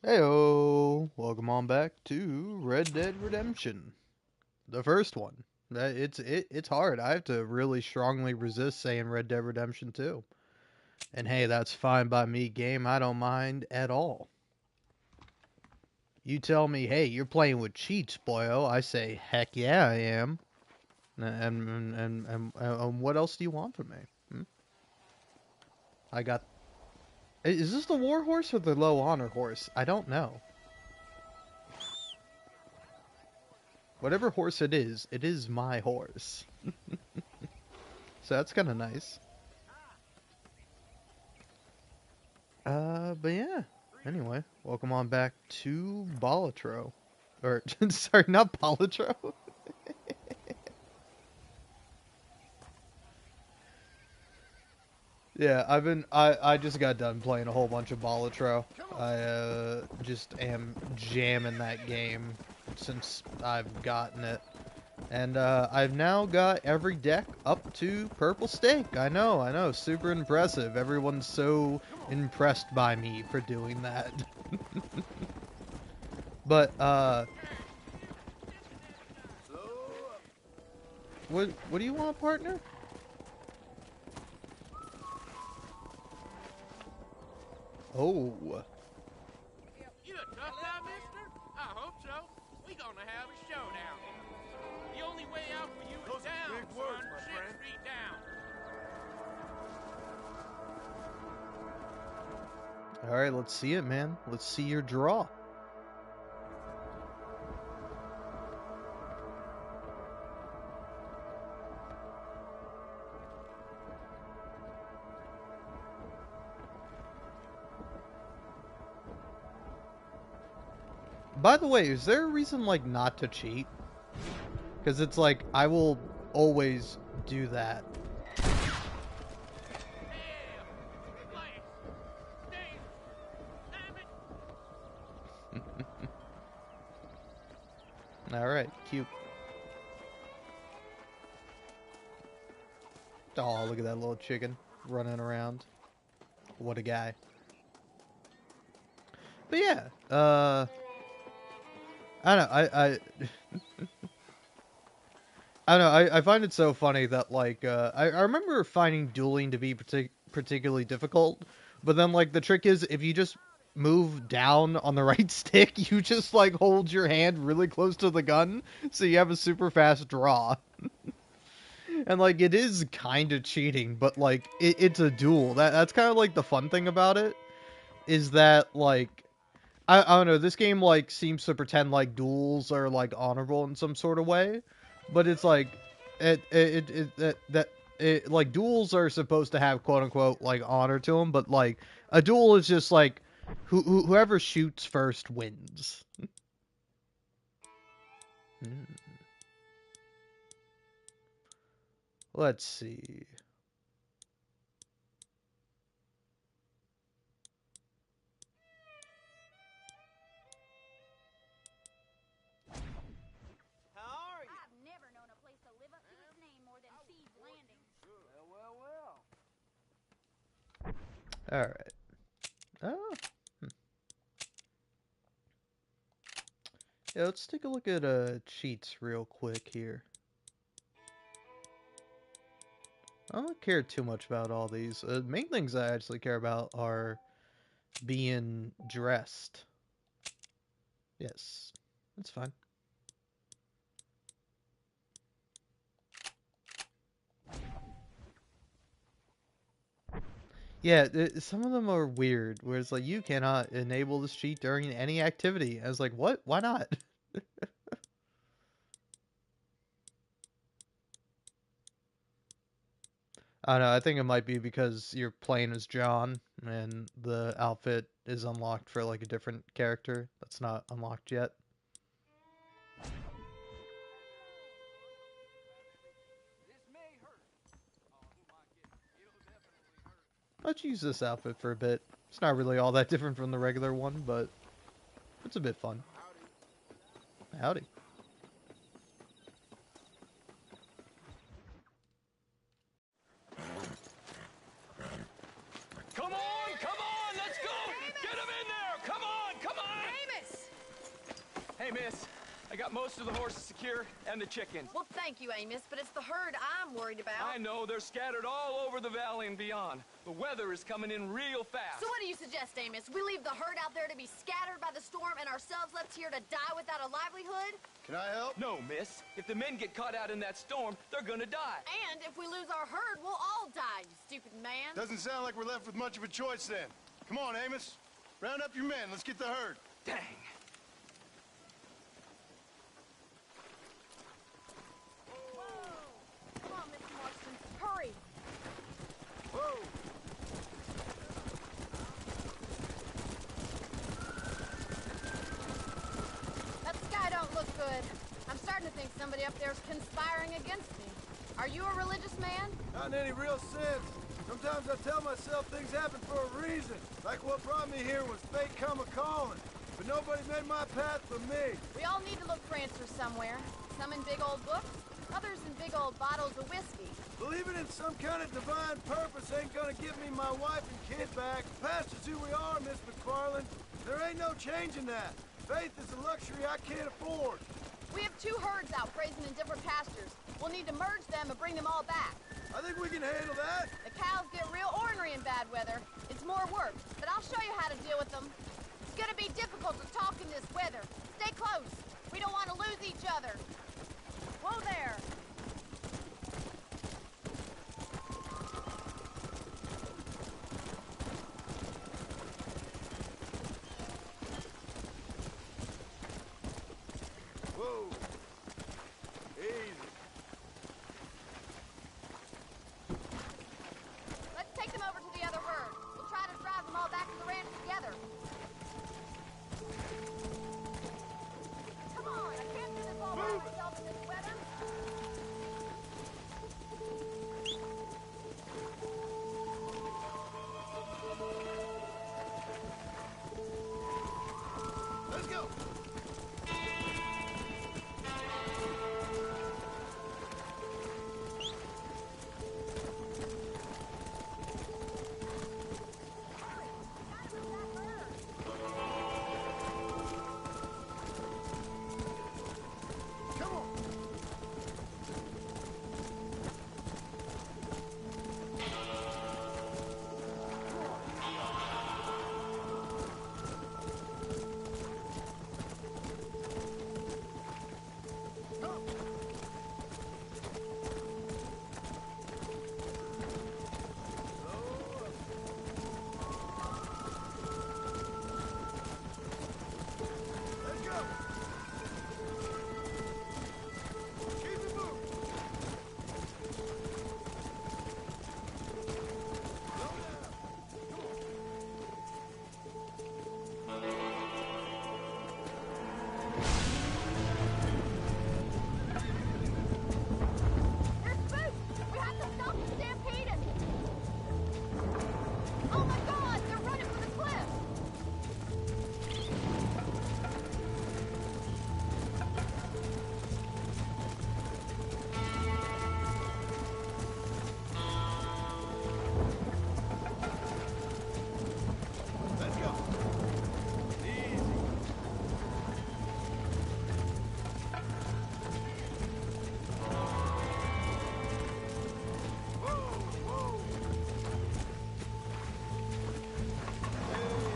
Heyo, welcome on back to Red Dead Redemption, the first one. It's hard. I have to really strongly resist saying Red Dead Redemption 2. And hey, that's fine by me, game. I don't mind at all. You tell me, hey, you're playing with cheats, boyo. I say, heck yeah, I am. And what else do you want from me? Hmm? I got. Is this the war horse or the low honor horse? I don't know. Whatever horse it is my horse. So that's kind of nice. But yeah. Anyway, welcome on back to Balatro. Or, sorry, not Balatro. Yeah, I just got done playing a whole bunch of Balatro. I, just am jamming that game since I've gotten it. And, I've now got every deck up to Purple Stake. I know, super impressive. Everyone's so impressed by me for doing that. But, what do you want, partner? Oh. You a tough guy, mister? I hope so. We gonna have a showdown. The only way out for you is down, big words, son. my 6 friend. feet down. Alright, let's see it, man. Let's see your draw. By the way, is there a reason, like, not to cheat? Because it's like, I will always do that. Hell! Place! Danger! Damn it! Alright, cute. Oh, look at that little chicken running around. What a guy. But yeah, I don't know, I don't know, I find it so funny that, like, I remember finding dueling to be particularly difficult, but then, like, the trick is, if you just move down on the right stick, you just, like, hold your hand really close to the gun, so you have a super fast draw. And, like, it is kind of cheating, but, like, it's a duel. That's kind of, like, the fun thing about it, is that, like, I don't know, this game, like, seems to pretend, like, duels are, like, honorable in some sort of way, but it's, like, like, duels are supposed to have, quote-unquote, like, honor to them, but, like, a duel is just, like, whoever shoots first wins. Hmm. Let's see. How are you? I've never known a place to live up to its name more than Seeds Landing. Well. Alright. Oh. Yeah, let's take a look at cheats real quick here. I don't care too much about all these. Main things I actually care about are being dressed. Yes, that's fine. Yeah, some of them are weird, where it's like, you cannot enable this cheat during any activity. I was like, what? Why not? I don't know, I think it might be because you're playing as John, and the outfit is unlocked for, like, a different character that's not unlocked yet. This may hurt. Oh, it'll definitely hurt. Let's use this outfit for a bit. It's not really all that different from the regular one, but it's a bit fun. Howdy. Come on, let's go! Get him in there! Come on! Hey, miss. I got most of the horses secure and the chickens. Well, thank you, Amos, but it's the herd I'm worried about. I know they're scattered all over the valley and beyond. The weather is coming in real fast. So what do you suggest, Amos? We leave the herd out there to be scattered by the storm and ourselves left here to die without a livelihood? Can I help? No, miss. If the men get caught out in that storm, they're gonna die. And if we lose our herd, we'll all die, you stupid man. Doesn't sound like we're left with much of a choice then. Come on, Amos. Round up your men. Let's get the herd. Dang. Come on, Mr. Marston, hurry. Whoa! That sky don't look good. I'm starting to think somebody up there's conspiring against me. Are you a religious man? Not in any real sense. Sometimes I tell myself things happen for a reason. Like what brought me here was fate come a-calling. But nobody made my path for me. We all need to look for answers somewhere. Some in big old books, others in big old bottles of whiskey. Believing in some kind of divine purpose ain't gonna give me my wife and kid back. Past is who we are, Miss McFarland. There ain't no changing that. Faith is a luxury I can't afford. We have 2 herds out grazing in different pastures. We'll need to merge them and bring them all back. I think we can handle that. The cows get real ornery in bad weather. It's more work, but I'll show you how to deal with them. It's gonna be difficult to talk in this weather. Stay close. We don't want to lose each other. Whoa there. Whoa. Easy. Let's take them over to the other herd. We'll try to drive them all back to the ranch together. Come on, I can't do this all by myself in this weather. Let's go. Come on. Let's go. Keep it moving. Slow down. Come on. There's Boots! We have to stop the stampede and... Oh my God! They're running for the cliff! Let's go. Easy. Whoa, whoa. Hey.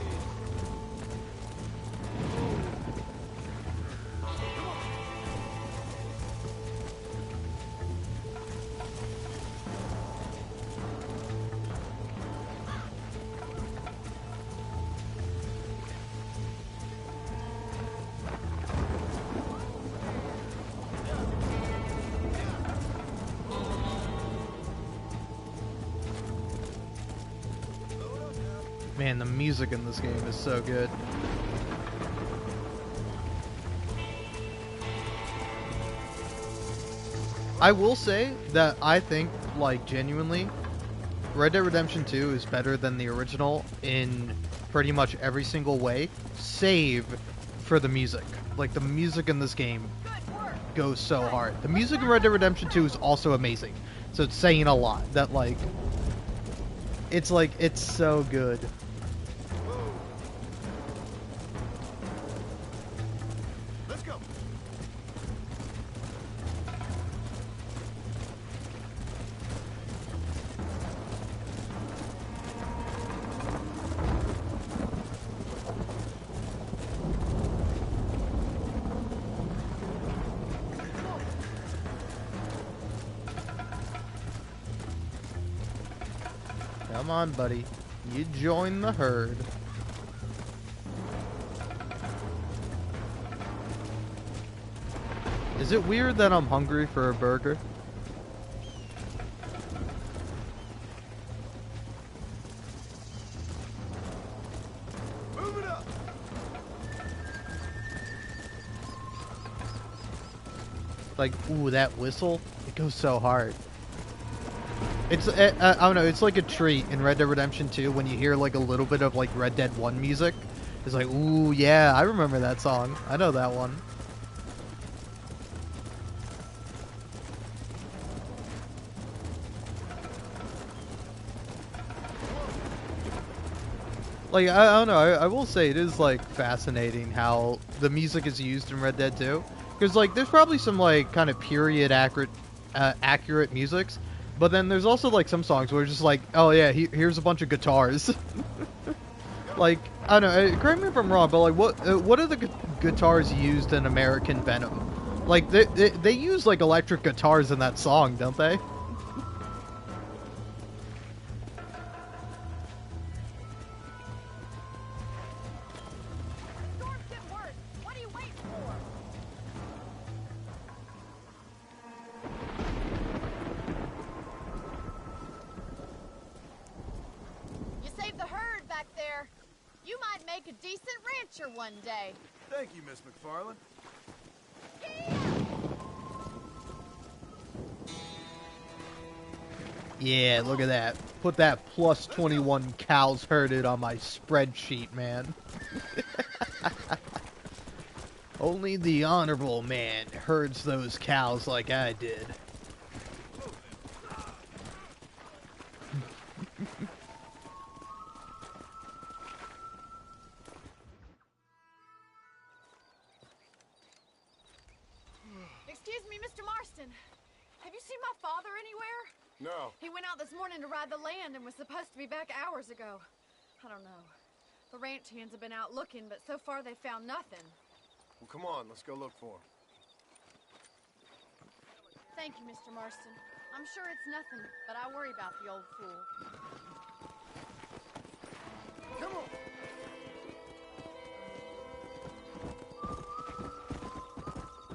Load up now. Man, the music in this game is so good. I will say that I think, like, genuinely, Red Dead Redemption 2 is better than the original in pretty much every single way, save for the music. Like, the music in this game Good work! goes so hard. The music in Red Dead Redemption 2 is also amazing. So it's saying a lot that, like, it's so good. Whoa. Let's go. Come on, buddy. You join the herd. Is it weird that I'm hungry for a burger? Move it up. Like, ooh, that whistle, it goes so hard. It's, I don't know, it's like a treat in Red Dead Redemption 2 when you hear like a little bit of like Red Dead 1 music. It's like, ooh, yeah, I remember that song. I know that one. Like, I don't know, I will say it is like fascinating how the music is used in Red Dead 2. Because like, there's probably some like kind of period accurate musics. But then there's also like some songs where it's just like, oh yeah, here's a bunch of guitars. Like, I don't know, correct me if I'm wrong, but like, what are the guitars used in American Venom? Like, they use like electric guitars in that song, don't they? Storm's getting worse. What are you waiting for? You saved the herd back there. You might make a decent rancher one day. Thank you, Miss McFarland. Yeah, look at that. Put that plus 21 cows herded on my spreadsheet, man. Only the honorable man herds those cows like I did. Excuse me, Mr. Marston. Have you seen my father anywhere? No. He went out this morning to ride the land and was supposed to be back hours ago. I don't know. The ranch hands have been out looking, but so far they found nothing. Well, come on, let's go look for him. Thank you, Mr. Marston. I'm sure it's nothing, but I worry about the old fool. Come on.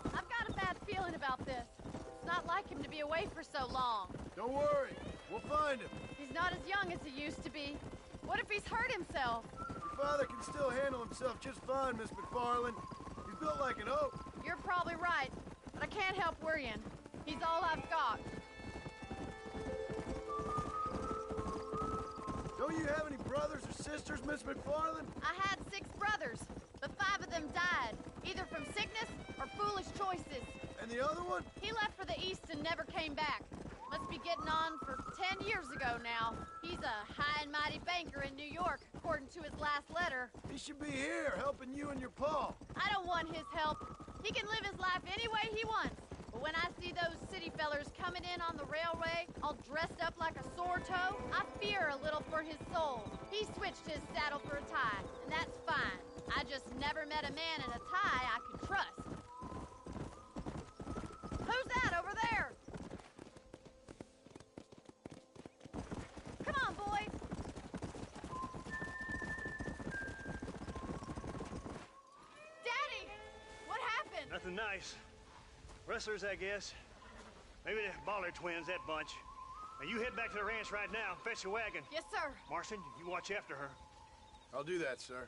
I've got a bad feeling about this. It's not like him to be away for so long. Don't worry, we'll find him. He's not as young as he used to be. What if he's hurt himself? Your father can still handle himself just fine, Miss McFarland. He's built like an oak. You're probably right, but I can't help worrying. He's all I've got. Don't you have any brothers or sisters, Miss McFarland? I had 6 brothers, but 5 of them died, either from sickness or foolish choices. And the other one? He left for the east and never came back. Must be getting on for 10 years ago now. He's a high and mighty banker in New York, according to his last letter. He should be here, helping you and your pa. I don't want his help. He can live his life any way he wants. But when I see those city fellers coming in on the railway, all dressed up like a sore toe, I fear a little for his soul. He switched his saddle for a tie, and that's fine. I just never met a man in a tie I could trust. Who's that over there? Come on, boy. Daddy! What happened? Nothing nice. Rustlers, I guess. Maybe the Baller twins, that bunch. Now you head back to the ranch right now. Fetch a wagon. Yes, sir. Marston, you watch after her. I'll do that, sir.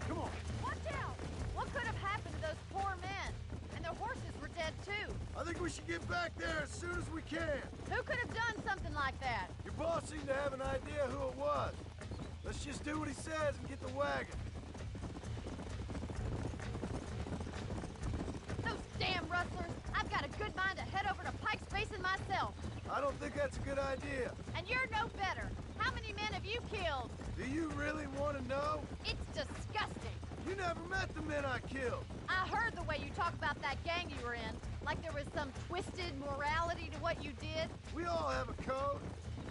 Come on. Watch out! What could have happened to those poor men? And their horses were dead, too. I think we should get back there as soon as we can. Who could have done something like that? Your boss seemed to have an idea who it was. Let's just do what he says and get the wagon. Those damn rustlers! I've got a good mind to head over to Pike's Basin myself. I don't think that's a good idea. And you're no better. How many men have you killed? Do you really want to know? It's disgusting. You never met the men I killed. I heard the way you talk about that gang you were in, like there was some twisted morality to what you did. We all have a code.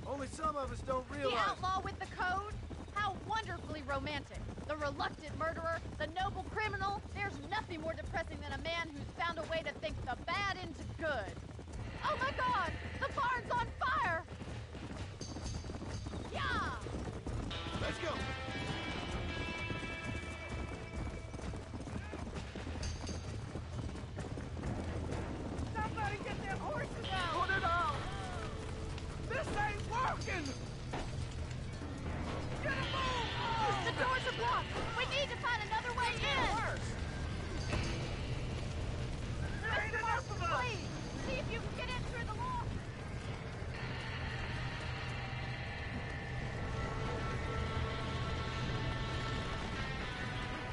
Only some of us don't The realize. outlaw with the code? How wonderfully romantic. The reluctant murderer, the noble criminal. There's nothing more depressing than a man who's found a way to think the bad into good. Oh my god! The barn's on fire! Yeah! Let's go. Somebody get them horses out! Put it out! This ain't working! Get a move! The doors are blocked! We need to find another way in! There ain't enough of us! Please, see if you can get in through the lock!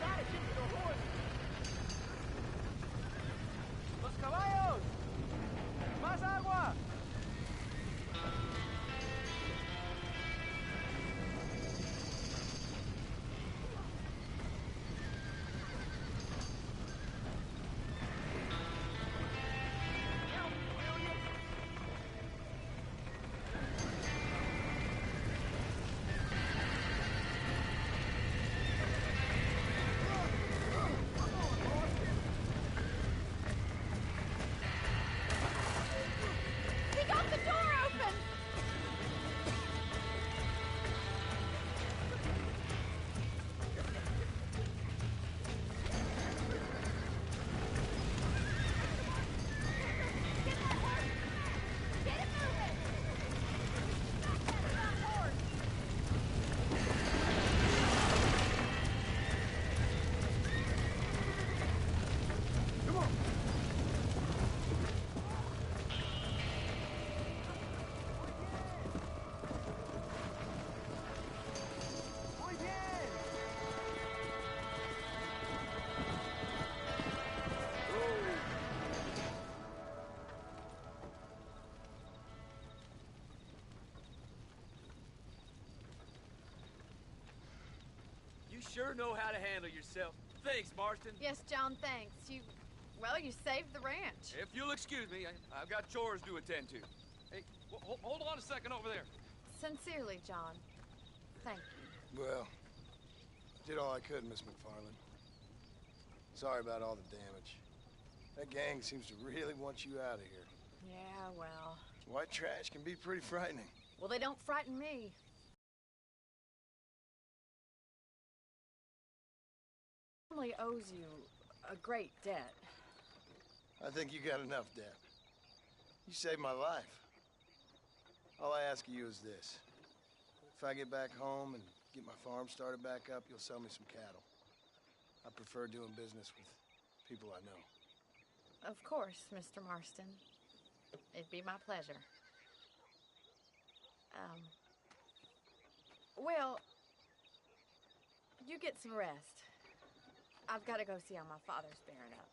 Gotta get to the horses! Los caballos! Más agua! He got the door open! Get that horse! Get it moving! Smack that dumb horse! Come on. Muy bien! You sure know how to handle yourself. Thanks, Marston. Yes, John, thanks. You saved the ranch. If you'll excuse me, I've got chores to attend to. Hey, hold on a second over there. Sincerely, John. Thank you. Well, did all I could, Miss McFarland. Sorry about all the damage. That gang seems to really want you out of here. Yeah, well. White trash can be pretty frightening. Well, they don't frighten me. Family owes you a great debt. I think you got enough debt. You saved my life. All I ask of you is this. If I get back home and get my farm started back up, you'll sell me some cattle. I prefer doing business with people I know. Of course, Mr. Marston. It'd be my pleasure. Well, you get some rest. I've got to go see how my father's bearing up.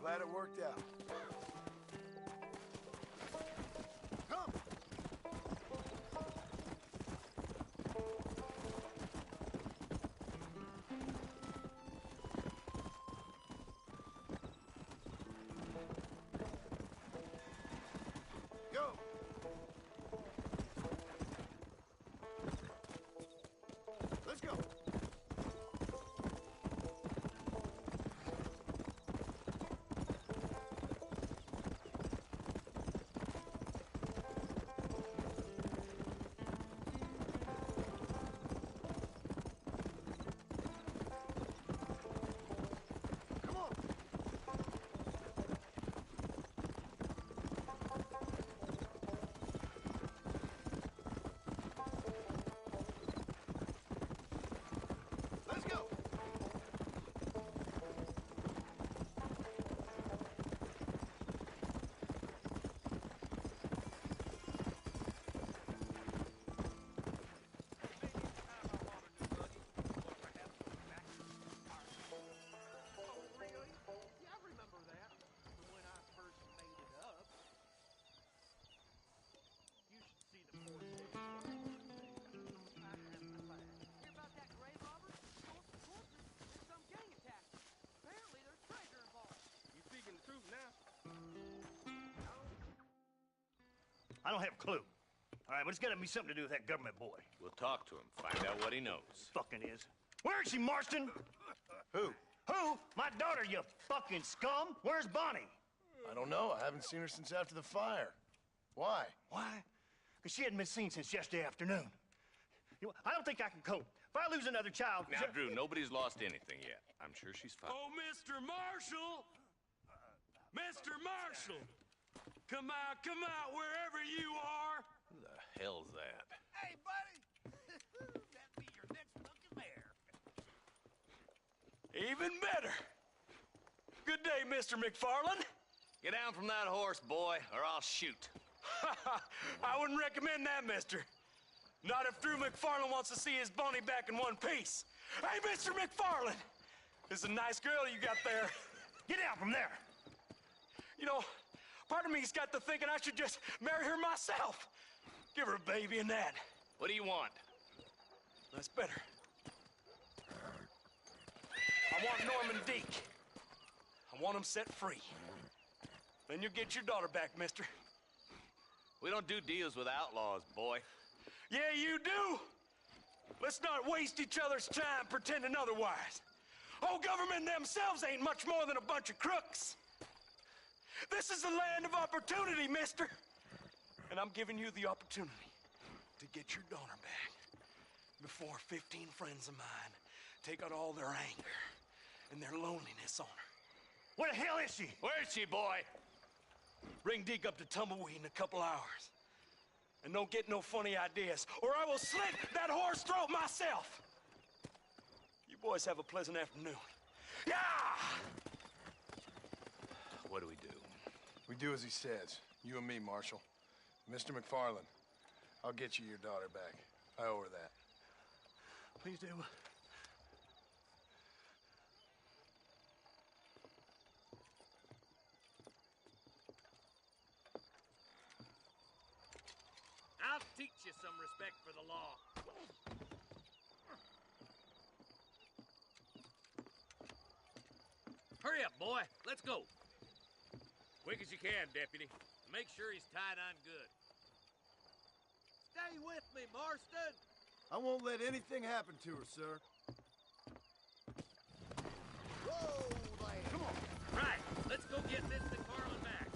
Glad it worked out. Come! Go! Let's go! Come on! Let's go! Oh, really? Yeah, I remember that from when I first made it up. You should see the poor thing. I have the facts. Hear about that grave robber? Of course, there's some gang attack. Apparently, there's treasure involved. You speaking the truth now? I don't have a clue. All right, but it's got to be something to do with that government boy. We'll talk to him, find out what he knows. Fucking is. Where is she, Marston? Who? Who? My daughter, you fucking scum. Where's Bonnie? I don't know. I haven't seen her since after the fire. Why? Why? Because she hadn't been seen since yesterday afternoon. You know, I don't think I can cope. If I lose another child... Now, Drew, nobody's lost anything yet. I'm sure she's fine. Oh, Mr. Marshall! Mr. Marshall! Come out, wherever you are! Who the hell's that? Hey, buddy! That'd be your next lucky bear. Even better! Good day, Mr. McFarland. Get down from that horse, boy, or I'll shoot. I wouldn't recommend that, mister. Not if Drew McFarland wants to see his Bonnie back in one piece. Hey, Mr. McFarland! This is a nice girl you got there. Get out from there! You know, part of me's got to thinking I should just marry her myself. Give her a baby and that. What do you want? That's better. I want Norman Deek. I want him set free. Then you'll get your daughter back, mister. We don't do deals with outlaws, boy. Yeah, you do. Let's not waste each other's time pretending otherwise. Oh, government themselves ain't much more than a bunch of crooks. This is the land of opportunity, mister. And I'm giving you the opportunity to get your daughter back before 15 friends of mine take out all their anger and their loneliness on her. Where the hell is she? Where is she, boy? Bring Deke up to Tumbleweed in a couple hours. And don't get no funny ideas, or I will slit that horse throat myself. You boys have a pleasant afternoon. Yeah! What do we do? We do as he says. You and me, Marshal. Mr. McFarland, I'll get you your daughter back. I owe her that. Please do. I'll teach you some respect for the law. Hurry up, boy. Let's go. Quick as you can, Deputy. Make sure he's tied on good. Stay with me, Marston. I won't let anything happen to her, sir. Whoa, there. Come on. Right. Let's go get this McFarland back.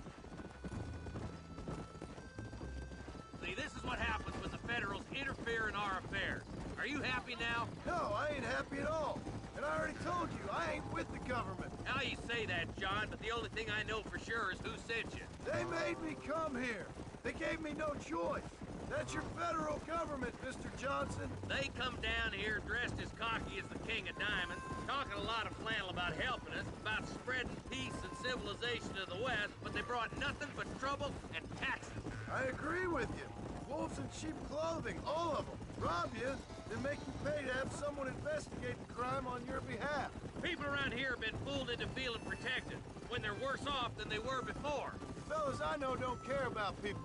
See, this is what happens when the Federals interfere in our affairs. Are you happy now? No, I ain't happy at all. And I already told you, I ain't with the government. Now you say that, John, but the only thing I know for sure is who sent you. They made me come here. They gave me no choice. That's your federal government, Mr. Johnson. They come down here dressed as cocky as the King of Diamonds, talking a lot of flannel about helping us, about spreading peace and civilization to the West, but they brought nothing but trouble and taxes. I agree with you. Wolves in cheap clothing, all of them. Rob you, then make you pay to have someone investigate the crime on your behalf. People around here have been fooled into feeling protected. when they're worse off than they were before. Fellas I know don't care about people.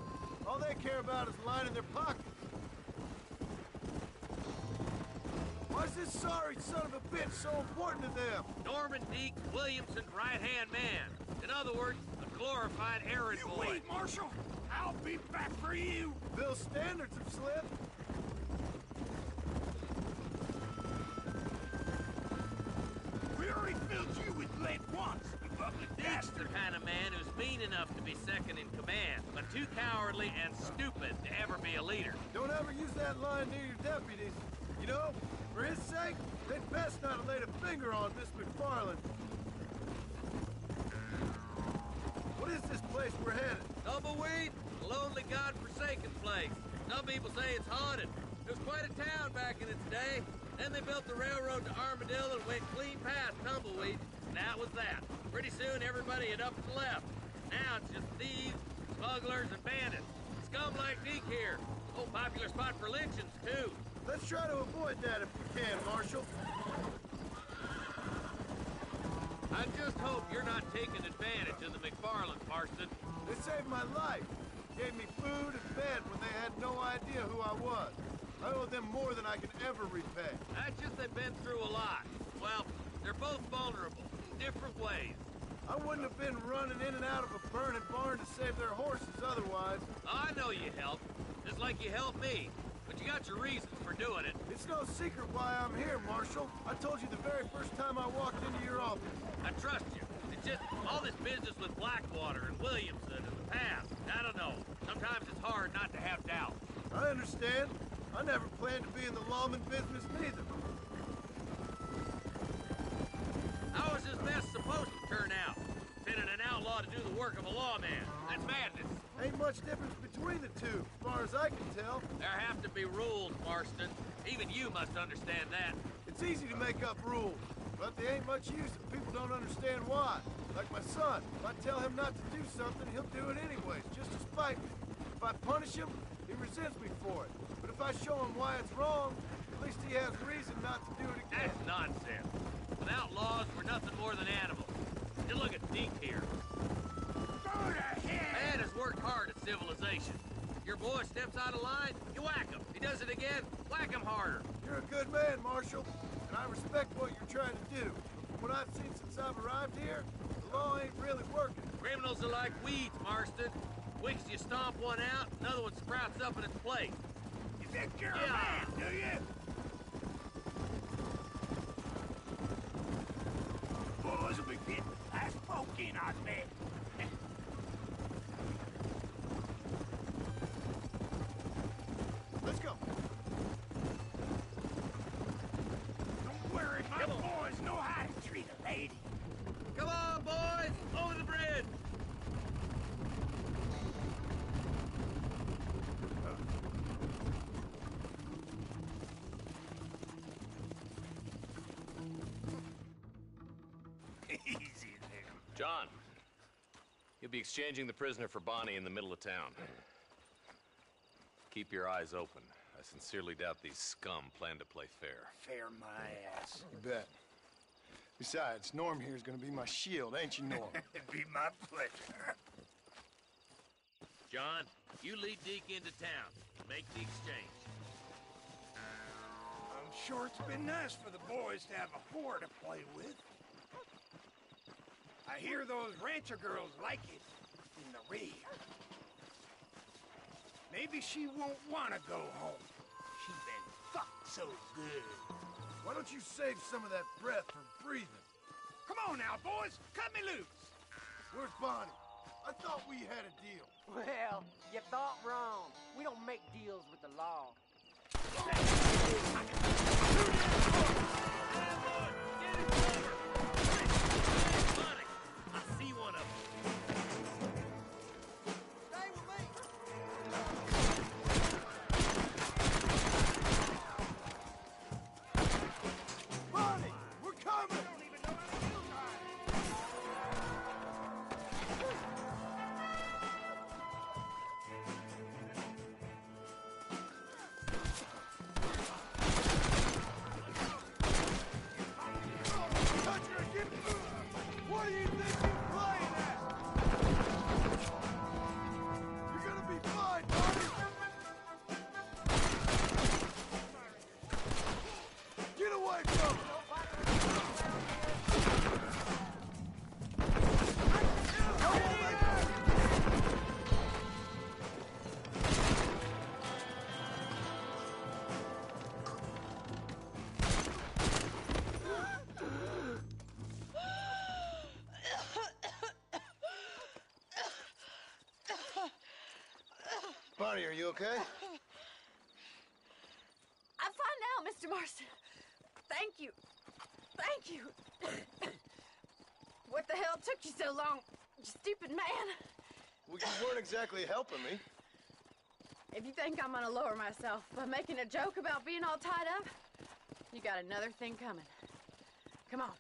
All they care about is lining their pockets. Why is this sorry son of a bitch so important to them? Norman Deke Williamson's right-hand man. In other words, a glorified errand boy. Wait, Marshal! I'll be back for you! Bill's standards have slipped. We already filled you with lead once, you ugly Deke's the bastard! kind of man who's mean enough to be second in command, but too cowardly and stupid to ever be a leader. Don't ever use that line near your deputies. You know, for his sake, they'd best not have laid a finger on Miss McFarland. What is this place we're headed? Tumbleweed, a lonely, god-forsaken place. Some people say it's haunted. It was quite a town back in its day. Then they built the railroad to Armadillo and went clean past Tumbleweed. And that was that. Pretty soon everybody had up and left. Now it's just thieves, smugglers, and bandits. Scum like Deke here. Oh, popular spot for lynchings, too. Let's try to avoid that if we can, Marshal. I just hope you're not taking advantage of the McFarlands, Marston. They saved my life. Gave me food and bed when they had no idea who I was. I owe them more than I can ever repay. That's just they've been through a lot. Well, they're both vulnerable, in different ways. I wouldn't have been running in and out of a burning barn to save their horses otherwise. I know you helped, just like you helped me. But you got your reasons for doing it. It's no secret why I'm here, Marshal. I told you the very first time I walked into your office. I trust you. It's just all this business with Blackwater and Williamson and the past. I don't know. Sometimes it's hard not to have doubt. I understand. I never planned to be in the lawman business neither. How is this mess supposed to turn out? Pinning an outlaw to do the work of a lawman. That's madness. Ain't much difference between the two, as far as I can tell. There have to be rules, Marston. Even you must understand that. It's easy to make up rules, but they ain't much use if people don't understand why. Like my son. If I tell him not to do something, he'll do it anyways, just to spite me. If I punish him, he resents me for it. But if I show him why it's wrong, at least he has reason not to do it again. That's nonsense. With outlaws, we're nothing more than animals. You look at Deke here. Go to hell! Man has worked hard at civilization. Your boy steps out of line, you whack him. He does it again, whack him harder. You're a good man, Marshal, and I respect what you're trying to do. From what I've seen since I've arrived here, the law ain't really working. Criminals are like weeds, Marston. Once you stomp one out, another one sprouts up in its place. You think you're a Yeah. man, do you? Boys will be getting fast poking, I bet. Let's go. Don't worry, my boys know how to treat a lady. Come on, boys! Over the bridge! Easy there. John, you'll be exchanging the prisoner for Bonnie in the middle of town. Keep your eyes open. I sincerely doubt these scum plan to play fair. Fair my ass. You bet. Besides, Norm here's gonna be my shield, ain't you, Norm? It'd be my pleasure. John, you lead Deke into town. Make the exchange. I'm sure it's been nice for the boys to have a whore to play with. I hear those rancher girls like it in the rear. Maybe she won't want to go home. She's been fucked so good. Why don't you save some of that breath for breathing? Come on now, boys. Cut me loose. Where's Bonnie? I thought we had a deal. Well, you thought wrong. We don't make deals with the law. Bonnie, I see one of them. Stay with me. Bonnie, we're coming! Bonnie, are you okay? I'm fine now, Mr. Marston. Thank you. Thank you. What the hell took you so long, you stupid man? Well, you weren't exactly helping me. If you think I'm gonna lower myself by making a joke about being all tied up, you got another thing coming. Come on.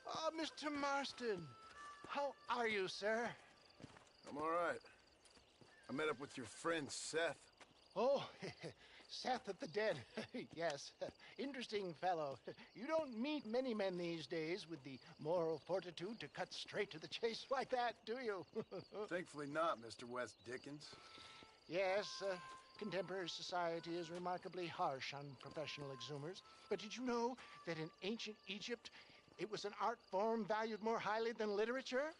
Oh, Mr. Marston. How are you, sir? I'm all right. I met up with your friend, Seth. Oh, Seth of the Dead. Yes, interesting fellow. You don't meet many men these days with the moral fortitude to cut straight to the chase like that, do you? Thankfully not, Mr. West Dickens. Yes, contemporary society is remarkably harsh on professional exhumers. But did you know that in ancient Egypt, it was an art form valued more highly than literature?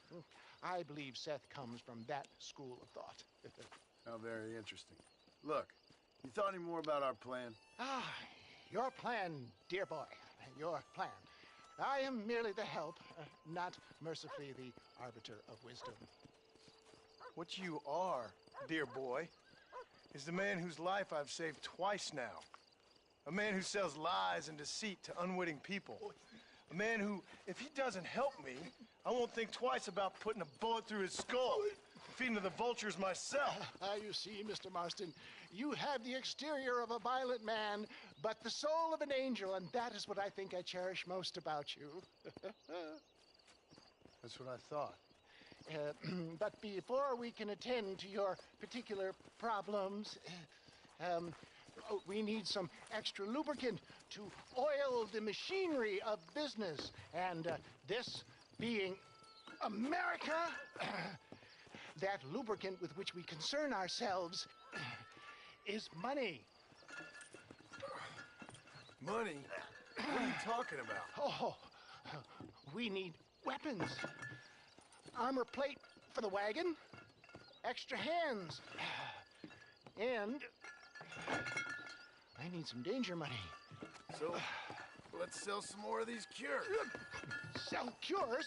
I believe Seth comes from that school of thought. How very interesting. Look, you thought any more about our plan? Ah, your plan, dear boy, your plan. I am merely the help, not mercifully the arbiter of wisdom. What you are, dear boy, is the man whose life I've saved twice now. A man who sells lies and deceit to unwitting people. A man who, if he doesn't help me, I won't think twice about putting a bullet through his skull, feeding to the vultures myself. You see, Mr. Marston, you have the exterior of a violent man, but the soul of an angel, and that is what I think I cherish most about you. That's what I thought. But before we can attend to your particular problems, we need some extra lubricant to oil the machinery of business. And this being America, that lubricant with which we concern ourselves is money. Money? What are you talking about? Oh, we need weapons. Armor plate for the wagon. Extra hands. And I need some danger money. So, let's sell some more of these cures. Sell cures?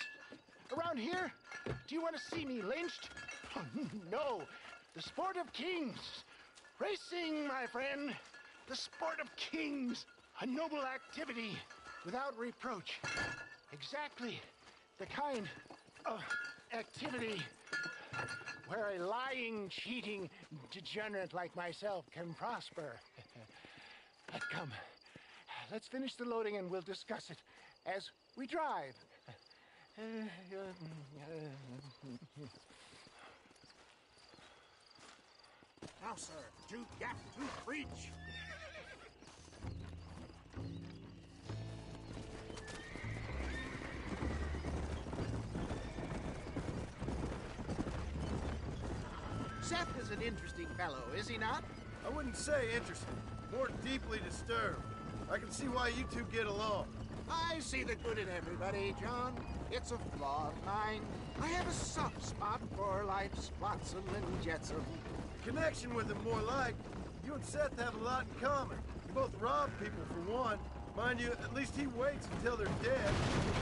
Around here? Do you want to see me lynched? Oh, no. The sport of kings. Racing, my friend. The sport of kings. A noble activity without reproach. Exactly the kind of activity where a lying, cheating degenerate like myself can prosper. But come, let's finish the loading and we'll discuss it as we drive. Now, sir, to gap to breach. Seth is an interesting fellow, is he not? I wouldn't say interested, more deeply disturbed. I can see why you two get along. I see the good in everybody, John. It's a flaw of mine. I have a soft spot for life's flotsam and jetsam. Connection with him more like. You and Seth have a lot in common. You both rob people for one. Mind you, at least he waits until they're dead.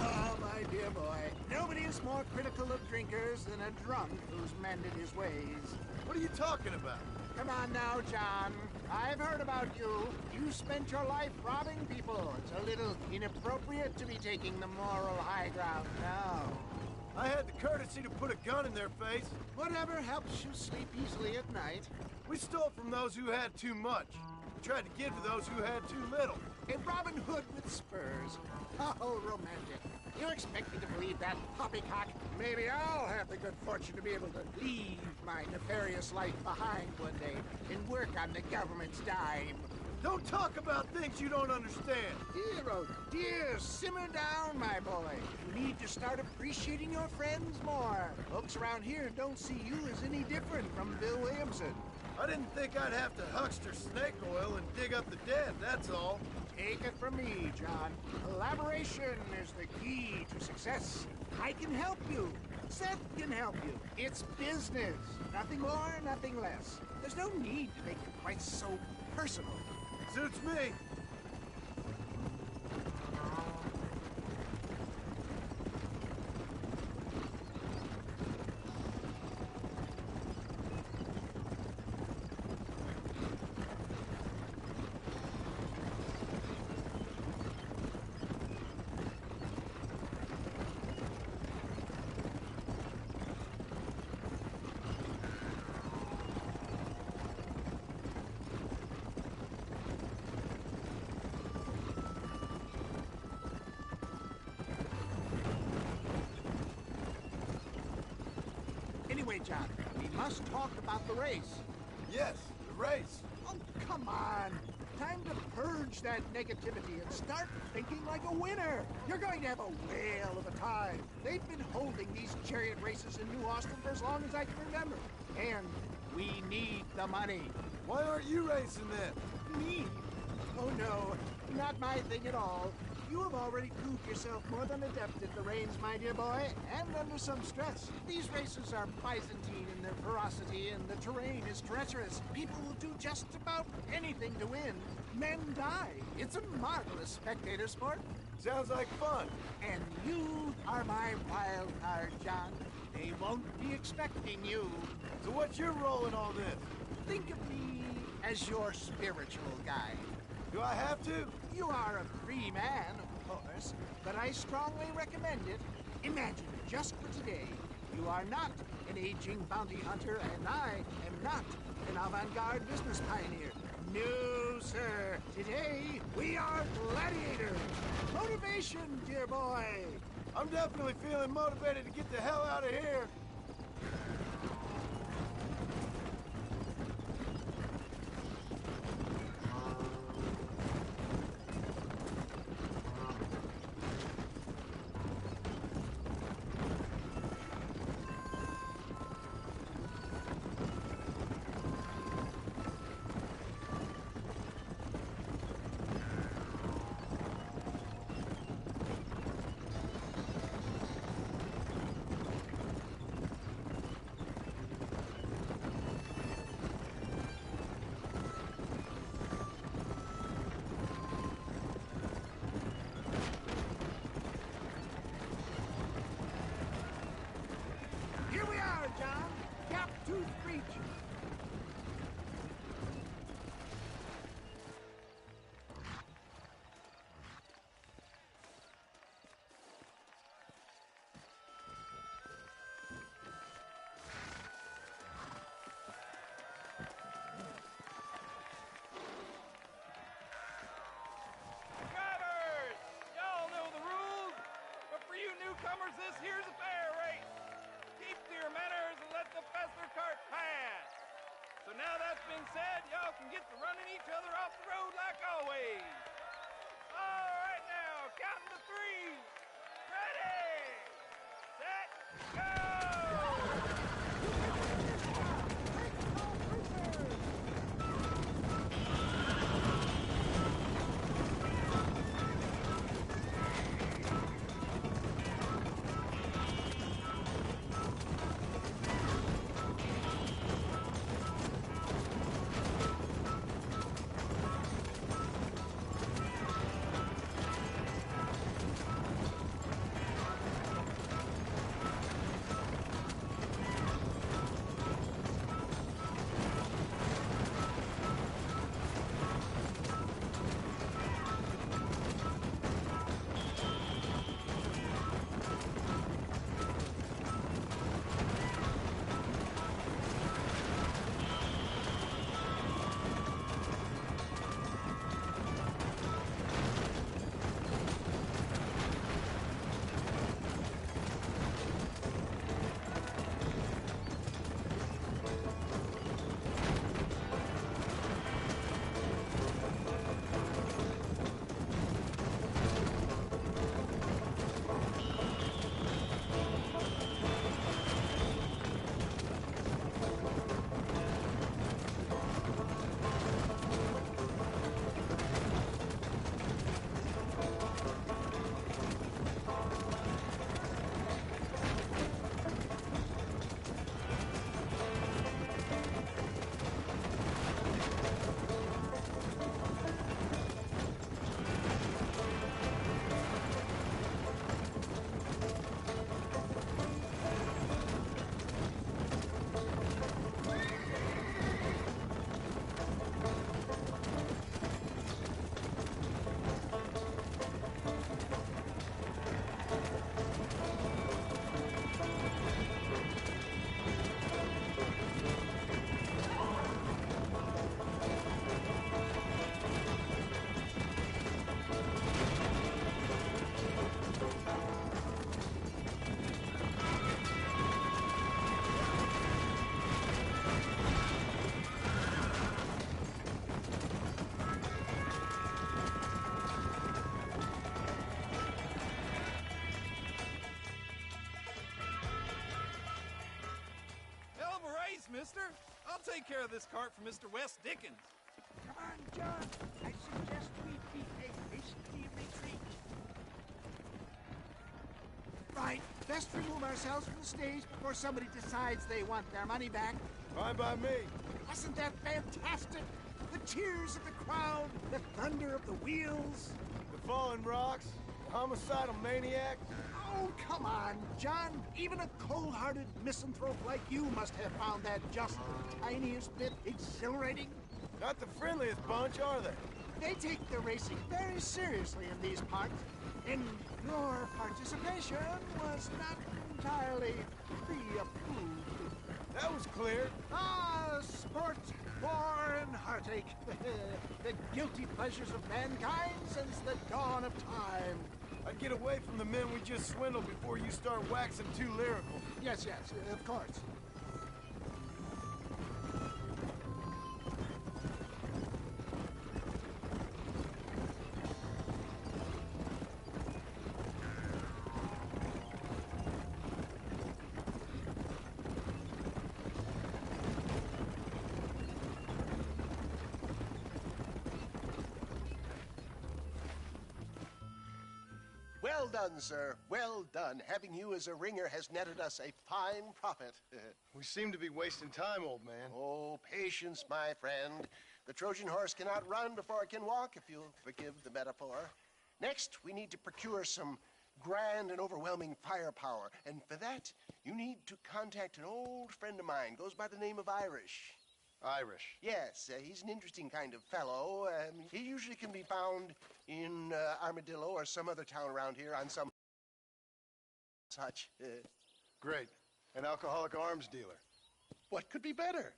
Oh, my dear boy. Nobody is more critical of drinkers than a drunk who's mended his ways. What are you talking about? Come on now, John. I've heard about you. You spent your life robbing people. It's a little inappropriate to be taking the moral high ground now. I had the courtesy to put a gun in their face. Whatever helps you sleep easily at night. We stole from those who had too much. We tried to give to those who had too little. A Robin Hood with spurs. Oh, romantic. You expect me to believe that, poppycock? Maybe I'll have the good fortune to be able to leave my nefarious life behind one day and work on the government's dime. Don't talk about things you don't understand. Dear, oh dear, simmer down, my boy. You need to start appreciating your friends more. Folks around here don't see you as any different from Bill Williamson. I didn't think I'd have to huckster snake oil and dig up the dead, that's all. Take it from me, John. Collaboration is the key to success. I can help you. Seth can help you. It's business. Nothing more, nothing less. There's no need to make it quite so personal. Suits me. Anyway, John, we must talk about the race. Yes, the race. Oh, come on. Time to purge that negativity and start thinking like a winner. You're going to have a whale of a time. They've been holding these chariot races in New Austin for as long as I can remember. And we need the money. Why aren't you racing then? Me? Oh, no. Not my thing at all. You have already proved yourself more than adept at the reins, my dear boy, and under some stress. These races are Byzantine in their ferocity, and the terrain is treacherous. People will do just about anything to win. Men die. It's a marvelous spectator sport. Sounds like fun. And you are my wild card, John. They won't be expecting you. So what's your role in all this? Think of me as your spiritual guide. Do I have to? You are a free man, of course, but I strongly recommend it. Imagine, just for today, you are not an aging bounty hunter, and I am not an avant-garde business pioneer. No, sir. Today, we are gladiators. Motivation, dear boy. I'm definitely feeling motivated to get the hell out of here. that's been said, y'all can get to running each other off the road like always. All right now, counting to three. Ready, set, go! Mister. I'll take care of this cart for Mr. West Dickens. Come on, John. I suggest we beat a hasty retreat. Right. Best remove ourselves from the stage before somebody decides they want their money back. Fine by me. Wasn't that fantastic? The cheers of the crowd, the thunder of the wheels. The falling rocks, the homicidal maniac. Oh, come on, John. Even a cold-hearted misanthrope like you must have found that just the tiniest bit exhilarating. Not the friendliest bunch, are they? They take the racing very seriously in these parts, and your participation was not entirely pre-approved. That was clear. Ah, sport, war, and heartache. The guilty pleasures of mankind since the dawn of time. I'd get away from the men we just swindled before you start waxing too lyrical. Yes, of course. Well done, sir. Well done. Having you as a ringer has netted us a fine profit. We seem to be wasting time, old man. Oh, patience, my friend. The Trojan horse cannot run before it can walk, if you'll forgive the metaphor. Next, we need to procure some grand and overwhelming firepower. And for that, you need to contact an old friend of mine. Goes by the name of Irish. Irish? Yes, he's an interesting kind of fellow. He usually can be found in Armadillo or some other town around here on some such. Great. An alcoholic arms dealer. What could be better?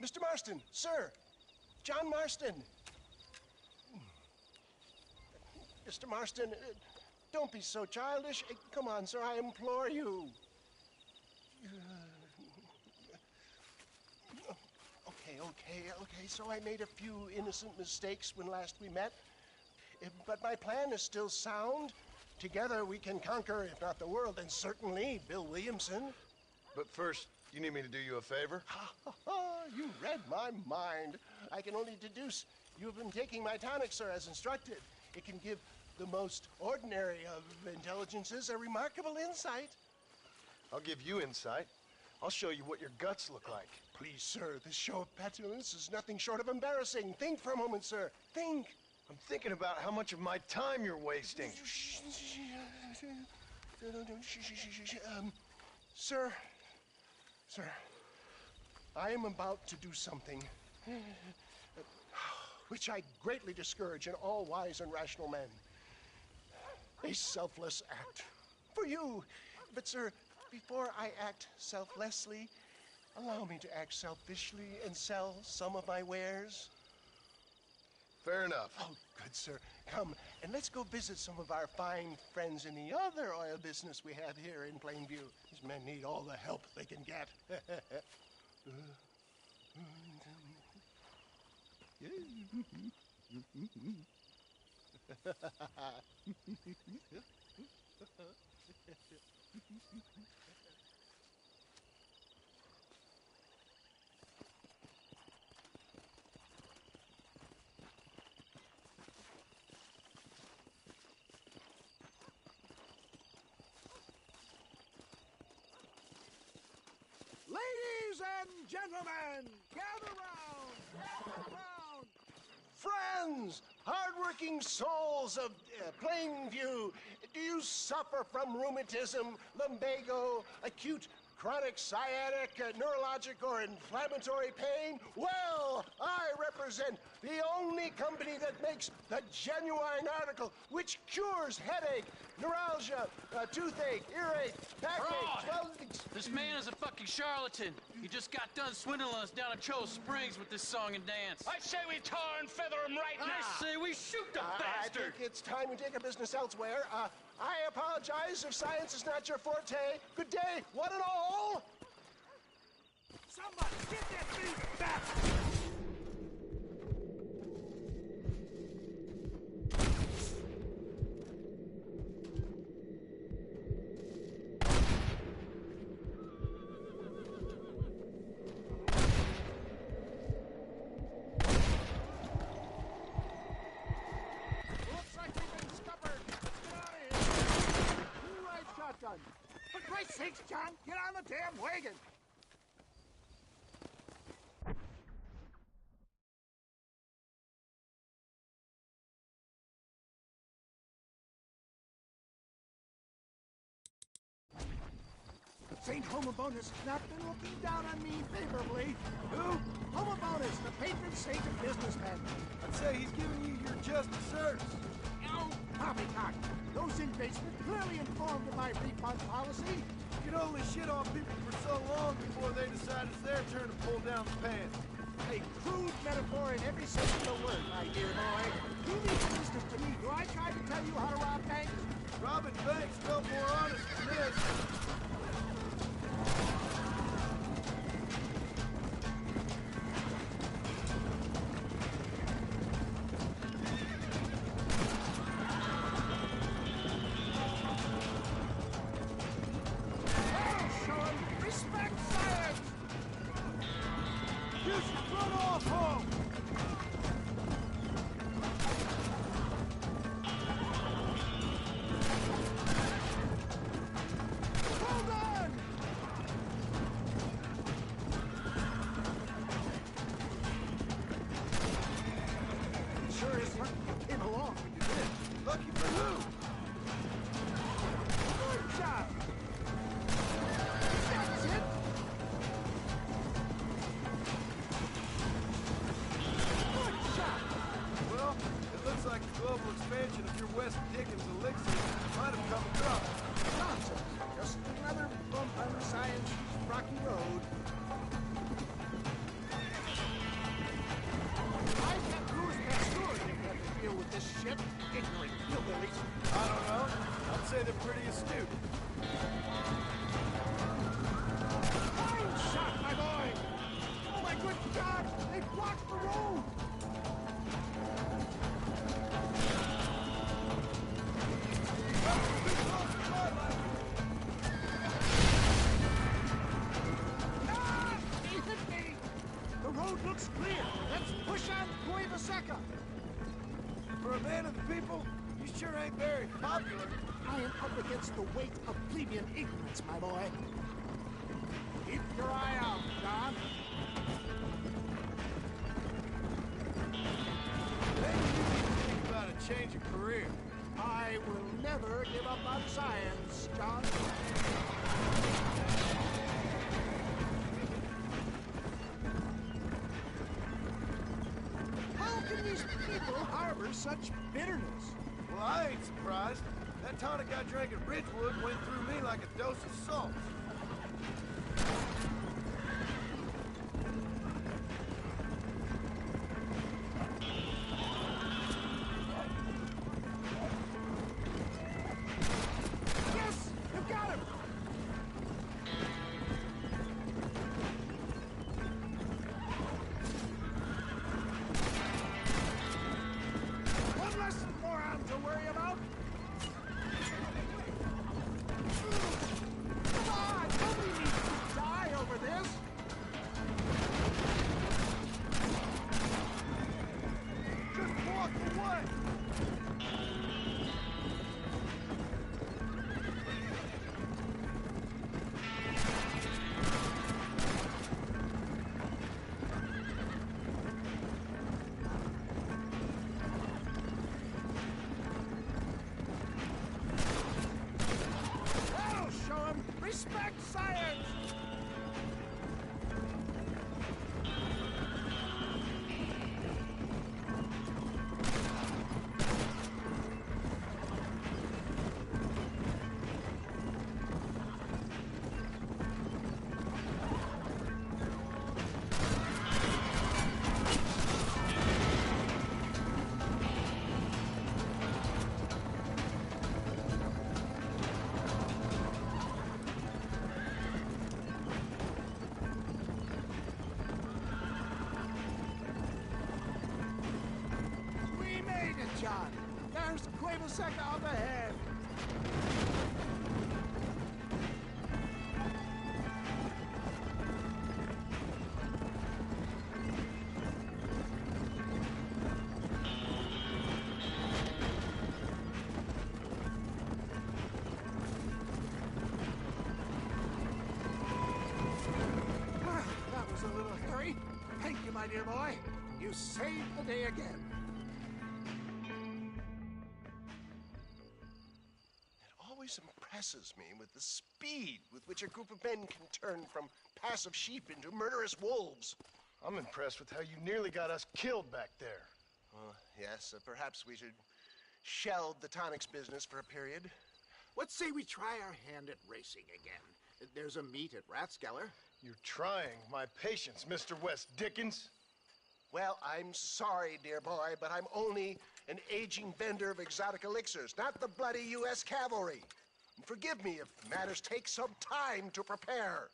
Mr. Marston, sir. John Marston. Mr. Marston, don't be so childish. Come on, sir, I implore you. Okay, so I made a few innocent mistakes when last we met. But my plan is still sound. Together we can conquer, if not the world, then certainly Bill Williamson. But first, you need me to do you a favor? You read my mind. I can only deduce you have been taking my tonic, sir, as instructed. It can give the most ordinary of intelligences a remarkable insight. I'll give you insight. I'll show you what your guts look like. Please, sir, this show of petulance is nothing short of embarrassing. Think for a moment, sir. Think. I'm thinking about how much of my time you're wasting. Sir, I am about to do something which I greatly discourage in all wise and rational men. A selfless act for you. But, sir, before I act selflessly, allow me to act selfishly and sell some of my wares. Fair enough. Oh, good, sir. Come, and let's go visit some of our fine friends in the other oil business we have here in Plainview. These men need all the help they can get. Ladies and gentlemen, gather round! Friends, hardworking souls of Plainview, do you suffer from rheumatism, lumbago, acute chronic sciatic, neurologic, or inflammatory pain? Well, I represent the only company that makes the genuine article which cures headache, neuralgia, toothache, earache, backache, This man is a fucking charlatan. He just got done swindling us down at Cho Springs with this song and dance. I say we tar and feather him right now. I say we shoot the bastard. I think it's time we take our business elsewhere. I apologize if science is not your forte. Good day, one and all. Somebody get that thing back! Looks like we've been scuppered. Let's get out of here. New right shotgun. For Christ's sakes, John, get on the damn wagon. St. Homobonis has not been looking down on me favorably. Who? Homobonis, the patron saint of businessmen. I'd say he's giving you your just desserts. Oh, poppycock. Those inmates were clearly informed of my refund policy. You can only shit on people for so long before they decide it's their turn to pull down the pants. A crude metaphor in every sense of the word, my dear boy. You need to listen to me. Do I try to tell you how to rob banks? Robbing banks felt more honest than this. say they're pretty astute. Fine shot, my boy! Oh my good God! They blocked the road! Ah! He hit me! The road looks clear. Let's push on Cueva Seca. For a man of the people, you sure ain't very popular. I am up against the weight of plebeian ignorance, my boy. Keep your eye out, John. Maybe you need to think about a change of career. I will never give up on science, John. How can these people harbor such bitterness? Well, I ain't surprised. That tonic I drank at Ridgewood went through me like a dose of salt. Yes! You got him! One less moron to worry about. Come on! Nobody needs to die over this! Just walk away! That'll show him! Respect science! We made it, John. There's Cueva Seca up ahead. That was a little hairy. Thank you, my dear boy. You saved the day again. It always impresses me with the speed with which a group of men can turn from passive sheep into murderous wolves. I'm impressed with how you nearly got us killed back there. Yes, perhaps we should shelve the tonics business for a period. Let's say we try our hand at racing again. There's a meet at Rathskeller. You're trying my patience, Mr. West Dickens. Well, I'm sorry, dear boy, but I'm only an aging vendor of exotic elixirs, not the bloody U.S. cavalry. And forgive me if matters take some time to prepare.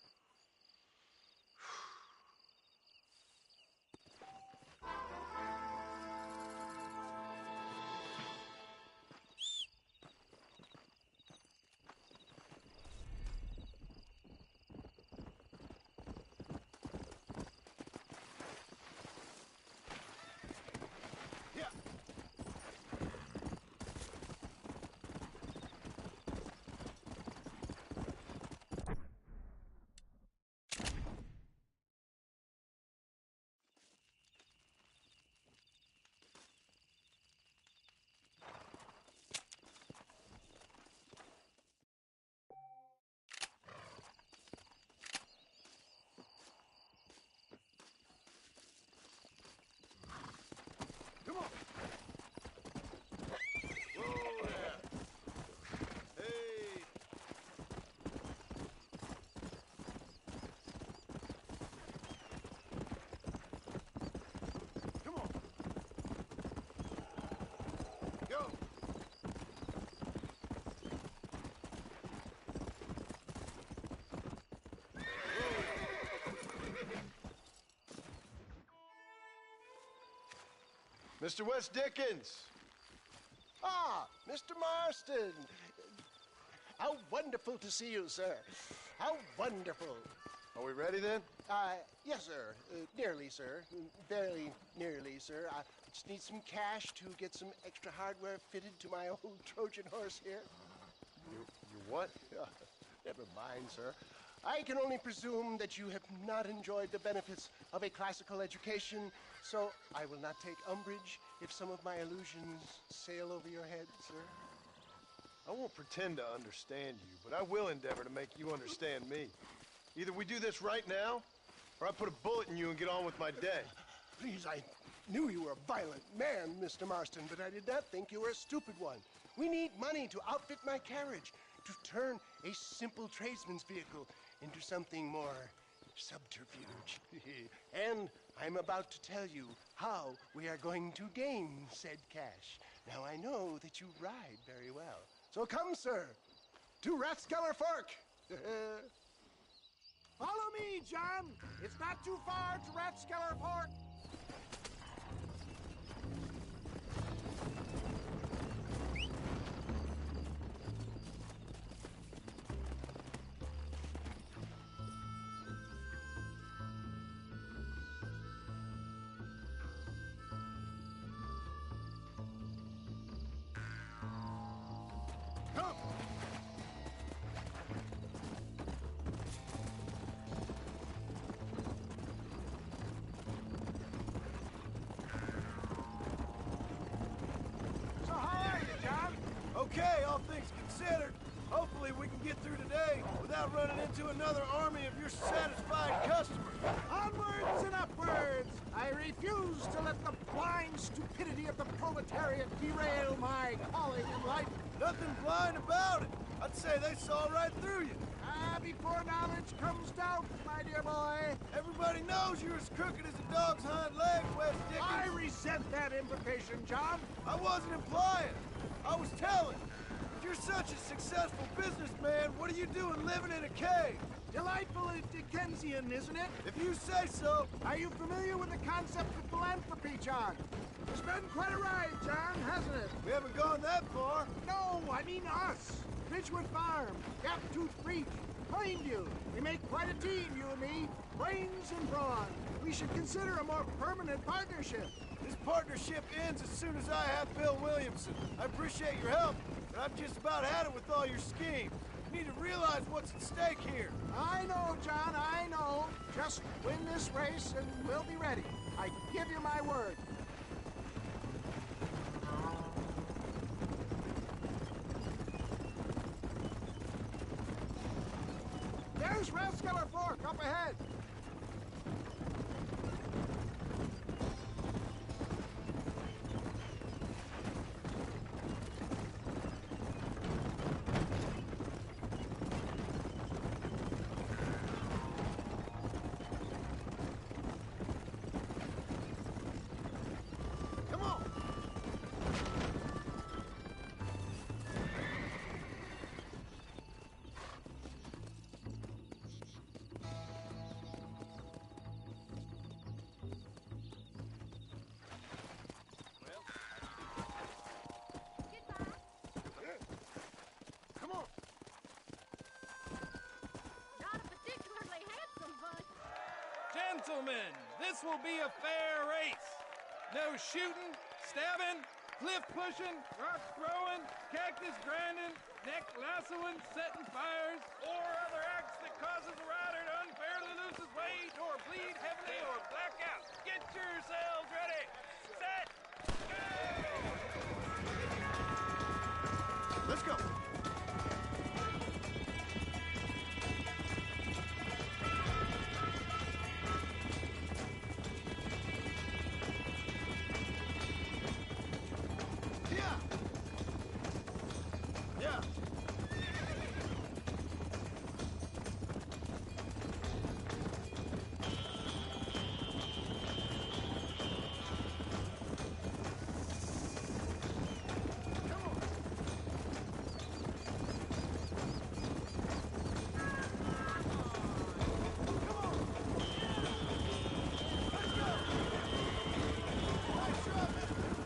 Mr. West Dickens! Ah, Mr. Marston. How wonderful to see you, sir. How wonderful. Are we ready then? Yes, sir. Nearly, sir. Very nearly, sir. I just need some cash to get some extra hardware fitted to my old Trojan horse here. You what? Never mind, sir. I can only presume that you have not enjoyed the benefits of a classical education, so I will not take umbrage if some of my illusions sail over your head, sir. I won't pretend to understand you, but I will endeavor to make you understand me. Either we do this right now, or I put a bullet in you and get on with my day. Please, I knew you were a violent man, Mr. Marston, but I did not think you were a stupid one. We need money to outfit my carriage, to turn a simple tradesman's vehicle into something more subterfuge. And I'm about to tell you how we are going to gain said cash. Now, I know that you ride very well. So come, sir, to Rathskeller Fork. Follow me, John. It's not too far to Rathskeller Fork. Come. So how are you, John? Okay, all things considered. Hopefully we can get through today without running into another army of your satisfied customers. Onwards and upwards! I refuse to let the blind stupidity of the proletariat derail my calling in life. Nothing blind about it. I'd say they saw right through you. Before knowledge comes doubt, my dear boy. Everybody knows you're as crooked as a dog's hind leg, West Dickens. I resent that implication, John. I wasn't implying. I was telling. If you're such a successful businessman, what are you doing living in a cave? Delightful and Dickensian, isn't it? If you say so. Are you familiar with the concept of philanthropy, John? It's been quite a ride, John, hasn't it? We haven't gone that far. No, I mean us. Ridgewood Farm, Gaptooth Creek, Plainview. We make quite a team, you and me. Brains and brawn. We should consider a more permanent partnership. This partnership ends as soon as I have Bill Williamson. I appreciate your help, but I've just about had it with all your schemes. You need to realize what's at stake here. I know, John, I know. Just win this race and we'll be ready. I give you my word. There's Rathskeller Fork up ahead. Come on. Come on. Not a particularly handsome bunch. Gentlemen, this will be a fair race. No shooting, stabbing, cliff pushing, rock throwing, cactus grinding, neck lassoing, setting fires, or other acts that causes a rider to unfairly lose his weight or bleed heavily or black out. Get yourselves ready. Set. Go! Let's go. Yeah. Yeah. Nice job, mister.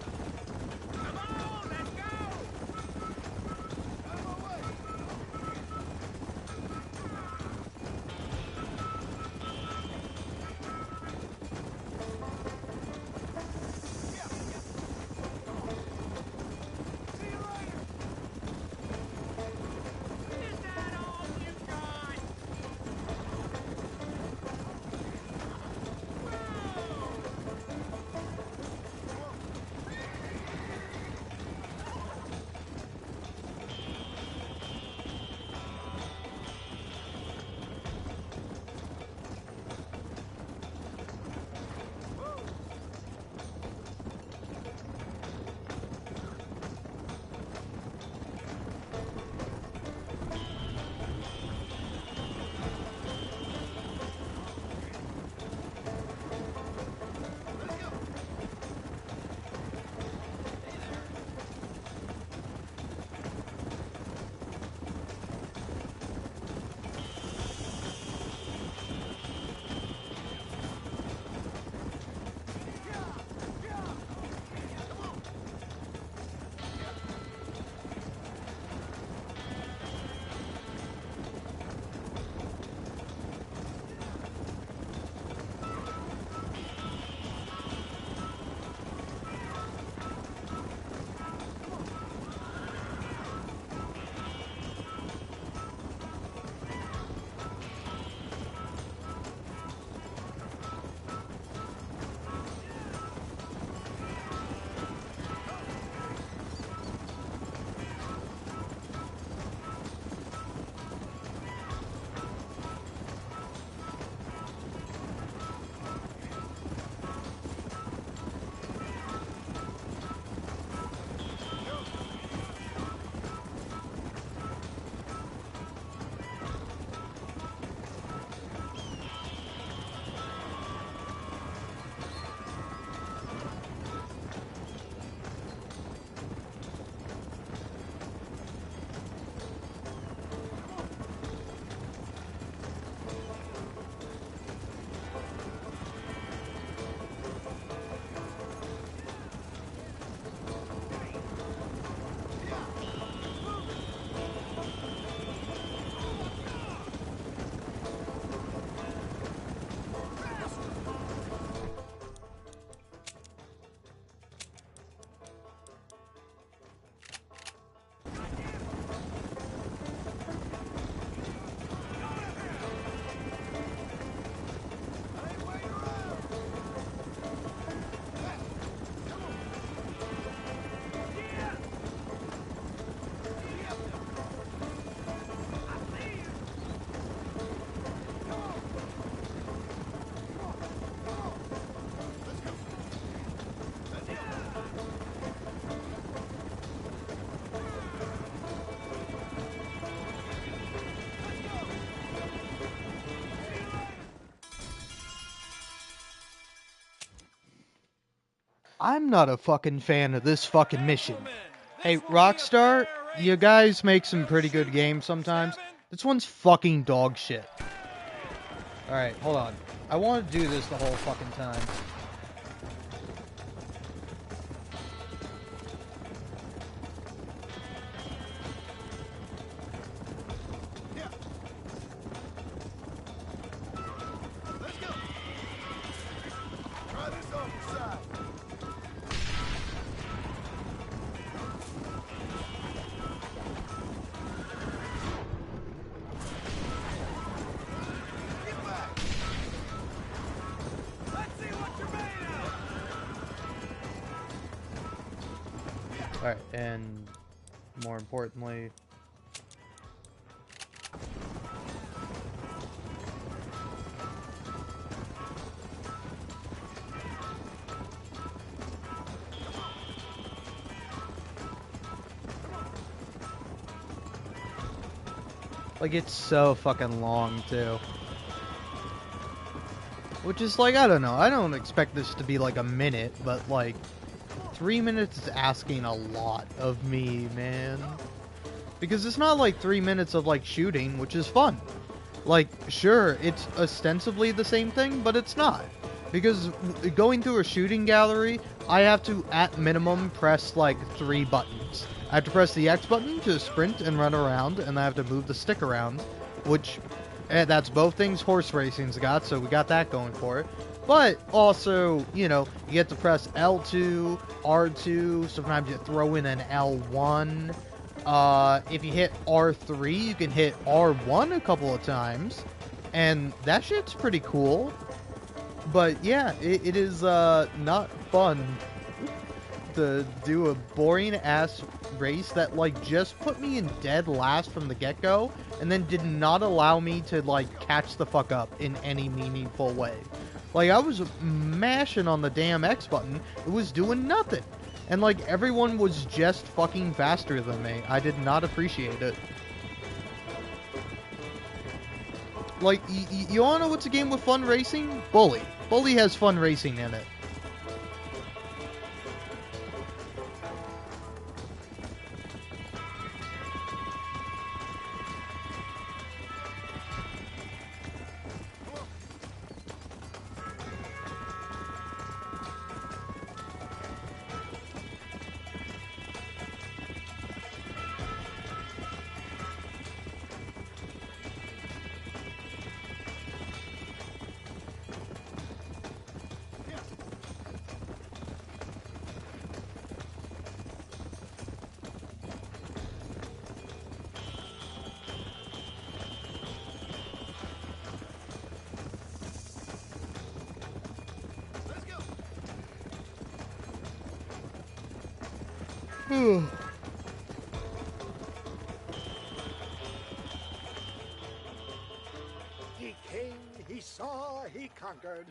I'm not a fucking fan of this fucking mission. Hey, Rockstar, you guys make some pretty good games sometimes. This one's fucking dog shit. Alright, hold on. I want to do this the whole fucking time. Alright, and more importantly... Like, it's so fucking long, too. Which is like, I don't know, I don't expect this to be like a minute, but like... 3 minutes is asking a lot of me, man. Because it's not like 3 minutes of like shooting, which is fun. Like, sure, it's ostensibly the same thing, but it's not. Because going through a shooting gallery, I have to, at minimum, press like 3 buttons. I have to press the X button to sprint and run around, and I have to move the stick around, which, that's both things horse racing's got, so we got that going for it. But also, you know, you get to press L2, R2, sometimes you throw in an L1. If you hit R3, you can hit R1 a couple of times. And that shit's pretty cool. But yeah, it is not fun to do a boring ass race that like just put me in dead last from the get-go and then did not allow me to like catch the fuck up in any meaningful way. Like, I was mashing on the damn X button, it was doing nothing. And like, everyone was just fucking faster than me. I did not appreciate it. Like, you wanna know what's a game with fun racing? Bully. Bully has fun racing in it. He came, he saw, he conquered.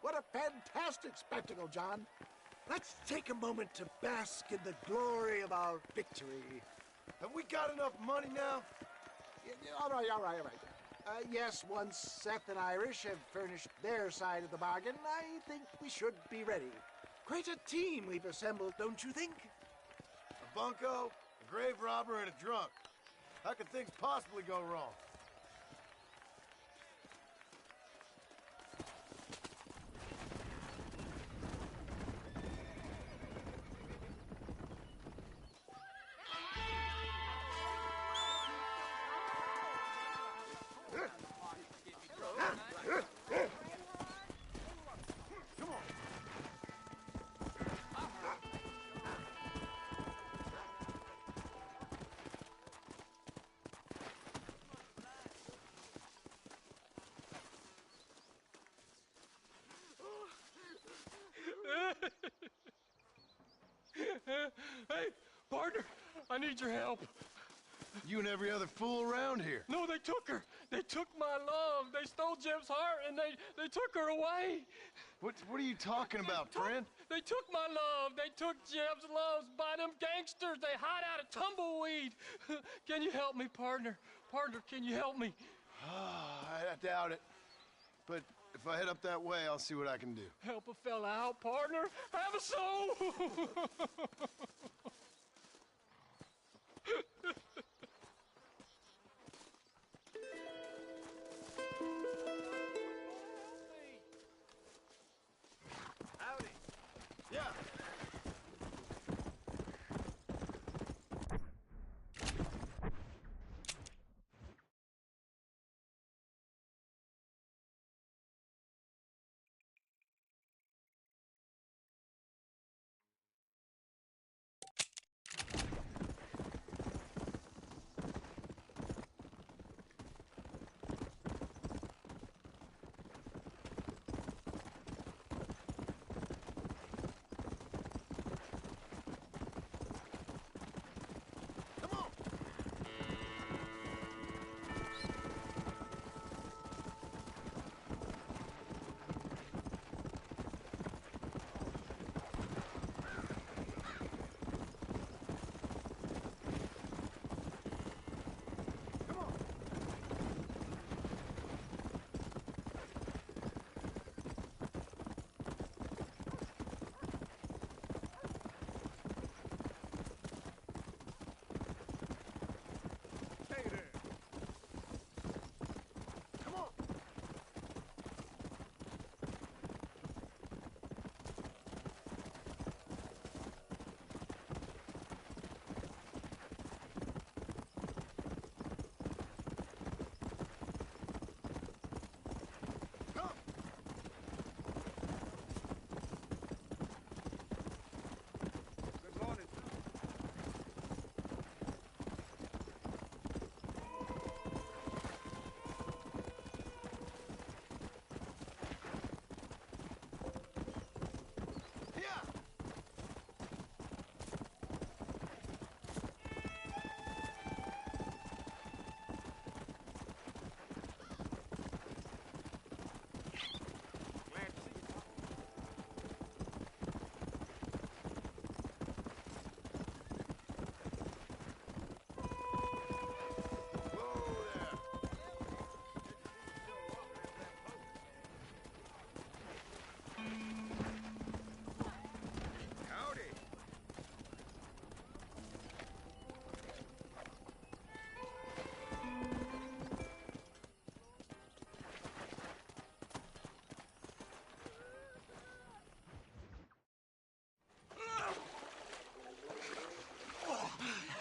What a fantastic spectacle, John. Let's take a moment to bask in the glory of our victory. Have we got enough money now? All right. Yes, once Seth and Irish have furnished their side of the bargain, I think we should be ready. Quite a team we've assembled, don't you think? A bunco, a grave robber, and a drunk. How could things possibly go wrong? Hey, partner, I need your help. You and every other fool around here. No, they took her. They took my love. They stole Jim's heart, and they took her away. What are you talking about, friend? They took my love. They took Jim's love by them gangsters. They hide out of Tumbleweed. Can you help me, partner? Partner, can you help me? I doubt it. But If I head up that way, I'll see what I can do. Help a fella out, partner. Have a soul. Howdy. Yeah.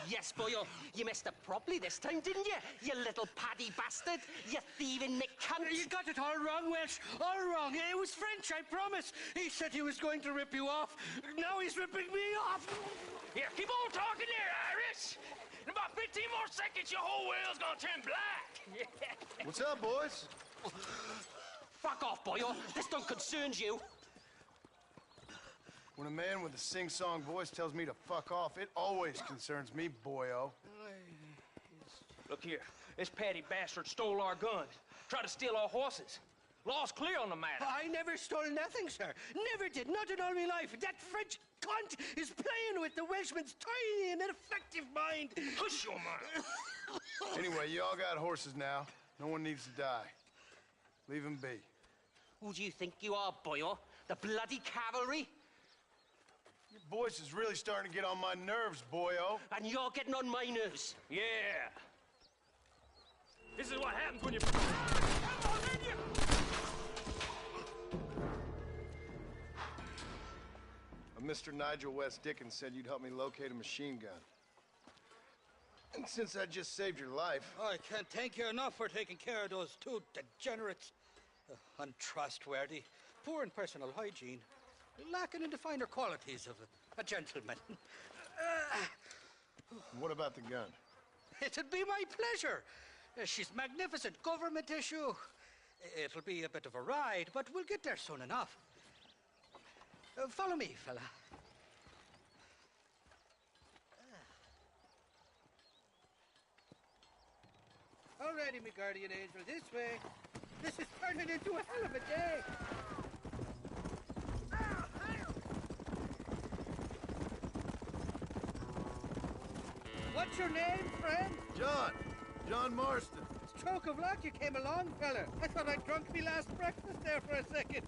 Yes, boyo, you messed up properly this time, didn't you? You little paddy bastard. You thieving McCunt. You got it all wrong, Welsh. All wrong. It was French, I promise. He said he was going to rip you off. Now he's ripping me off. Here, keep on talking there, Iris. In about 15 more seconds, your whole world's gonna turn black. What's up, boys? Fuck off, boyo. This don't concern you. When a man with a sing-song voice tells me to fuck off, it always concerns me, boyo. Look here, this Paddy bastard stole our guns, tried to steal our horses. Law's clear on the matter. I never stole nothing, sir. Never did. Not in all my life. That French cunt is playing with the Welshman's tiny and ineffective mind. Hush your mouth. Anyway, you all got horses now. No one needs to die. Leave them be. Who do you think you are, boyo? The bloody cavalry? Your voice is really starting to get on my nerves, boyo. And you're getting on my nerves. Yeah. This is what happens when you... Mr. Nigel West Dickens said you'd help me locate a machine gun. And since I just saved your life... I can't thank you enough for taking care of those two degenerates. Untrustworthy, poor in personal hygiene, lacking in the finer qualities of a gentleman. What about the gun? It'd be my pleasure. She's magnificent, government issue. It'll be a bit of a ride, but we'll get there soon enough. Follow me, fella. All righty, me guardian angel, this way. This is turning into a hell of a day. What's your name, friend? John. John Marston. stroke of luck you came along, fella. I thought I'd drunk me last breakfast there for a second.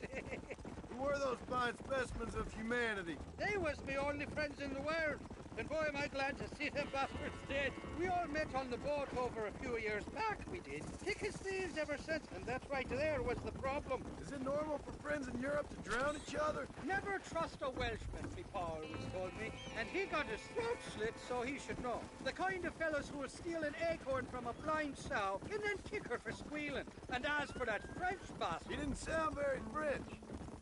Who were those fine specimens of humanity? They was me only friends in the world. And boy, am I glad to see them bastards dead. We all met on the boat over a few years back, we did. Thick as thieves ever since, and that right there was the problem. Is it normal for friends in Europe to drown each other? Never trust a Welshman, me pa always told me. And he got his throat slit, so he should know. The kind of fellows who will steal an acorn from a blind sow and then kick her for squealing. And as for that French bastard... He didn't sound very French.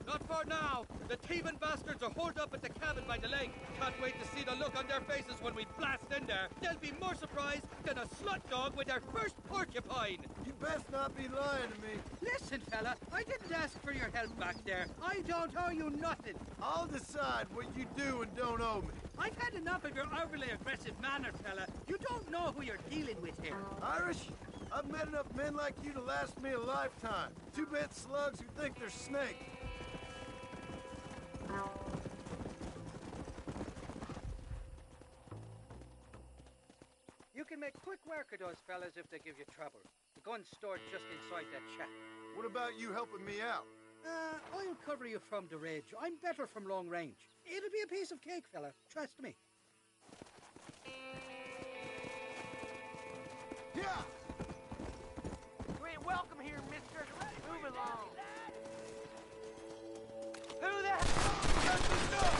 Not for now. The thieving bastards are holed up at the cabin by the lake. Can't wait to see the look on their faces when we blast in there. They'll be more surprised than a slut dog with their first porcupine. You best not be lying to me. Listen, fella, I didn't ask for your help back there. I don't owe you nothing. I'll decide what you do and don't owe me. I've had enough of your overly aggressive manner, fella. You don't know who you're dealing with here. Irish? I've met enough men like you to last me a lifetime. Two-bit slugs who think they're snakes. You can make quick work of those fellas if they give you trouble. The gun's stored just inside that shack. What about you helping me out? I'll cover you from the ridge. I'm better from long range. It'll be a piece of cake, fella. Trust me. Yeah! You ain't welcome here, mister. Move along. Who the hell does this door?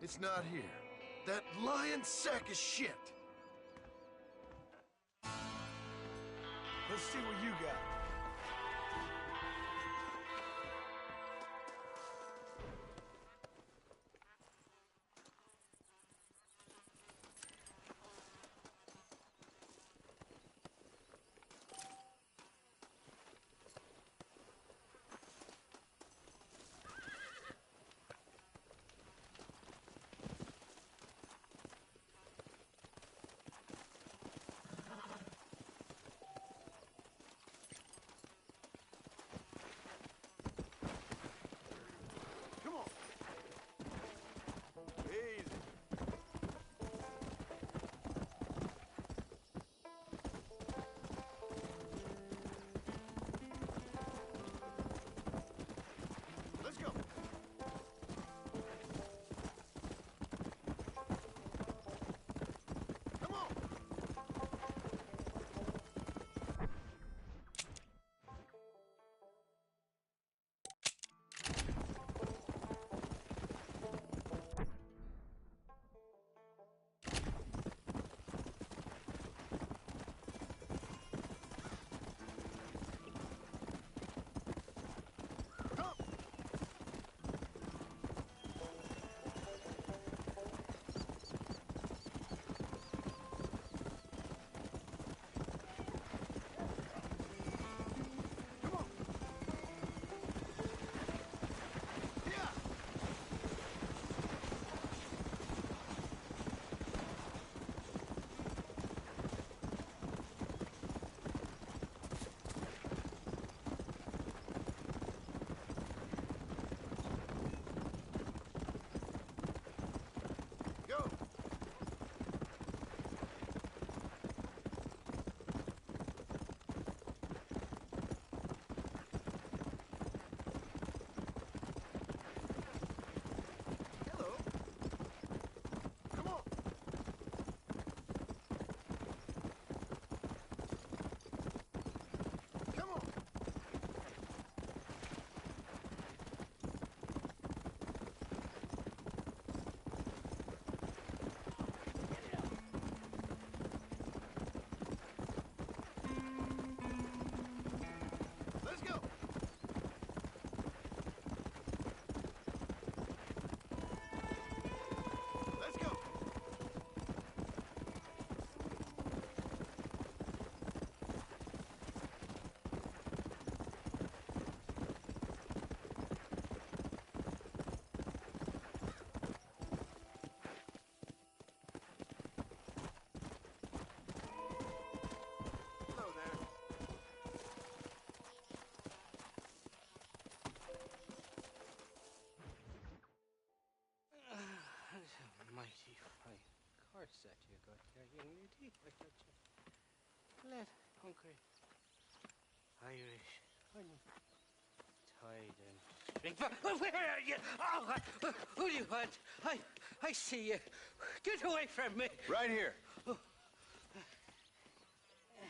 It's not here. That lying sack of shit. Let's see what you got. What's that you got there, young lady? I got you. Let hungry Irish honey. Tied and string. Oh, where are you? Oh, who do you want? I see you. Get away from me. Right here.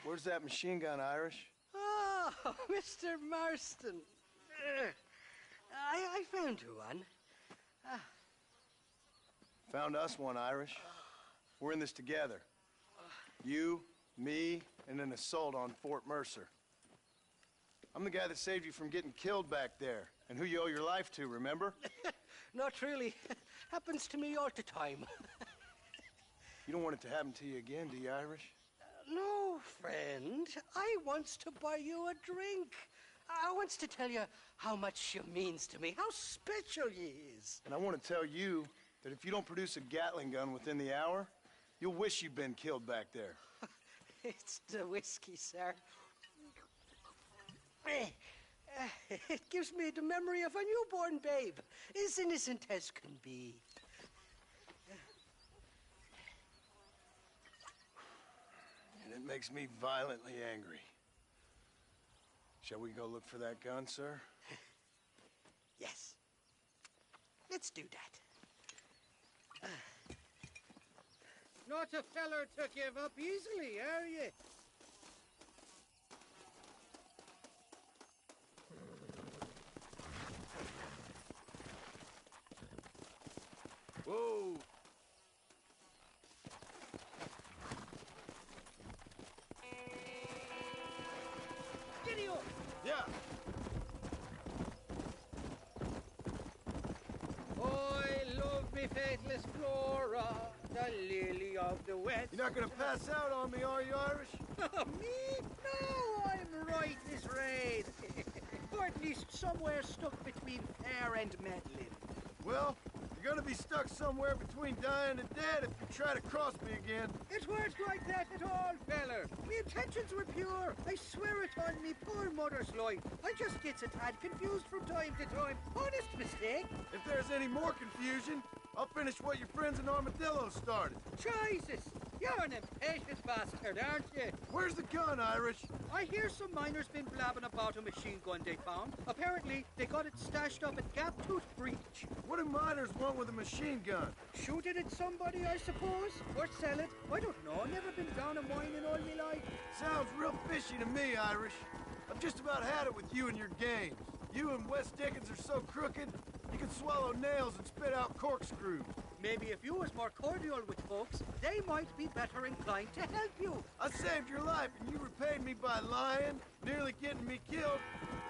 Where's that machine gun, Irish? Oh, Mr. Marston. I found you one. Found us one, Irish. We're in this together. You, me, and an assault on Fort Mercer. I'm the guy that saved you from getting killed back there, and who you owe your life to, remember? Not really. Happens to me all the time. You don't want it to happen to you again, do you, Irish? No, friend. I wants to buy you a drink. I wants to tell you how much you means to me, how special you is. And I want to tell you that if you don't produce a Gatling gun within the hour, you'll wish you'd been killed back there. It's the whiskey, sir. It gives me the memory of a newborn babe, as innocent as can be. And it makes me violently angry. Shall we go look for that gun, sir? Yes. Let's do that. Not a feller to give up easily, are you? Whoa! Gideon! Yeah! I love me faithless Flora, the lily of the west. You're not gonna pass out on me, are you, Irish? Me? No, I'm right as rain. Or at least somewhere stuck between fair and meddling. Well, you're gonna be stuck somewhere between dying and dead if you try to cross me again. It weren't like that at all, feller. Me intentions were pure. I swear it on me poor mother's life. I just gets a tad confused from time to time. Honest mistake. If there's any more confusion, I'll finish what your friends in Armadillo started. Jesus! You're an impatient bastard, aren't you? Where's the gun, Irish? I hear some miners been blabbing about a machine gun they found. Apparently, they got it stashed up at Gaptooth Breach. What do miners want with a machine gun? Shoot it at somebody, I suppose? Or sell it? I don't know. Never been down a mine in all my life. Sounds real fishy to me, Irish. I've just about had it with you and your games. You and Wes Dickens are so crooked, you can swallow nails and spit out corkscrews. Maybe if you was more cordial with folks, they might be better inclined to help you. I saved your life, and you repaid me by lying, nearly getting me killed.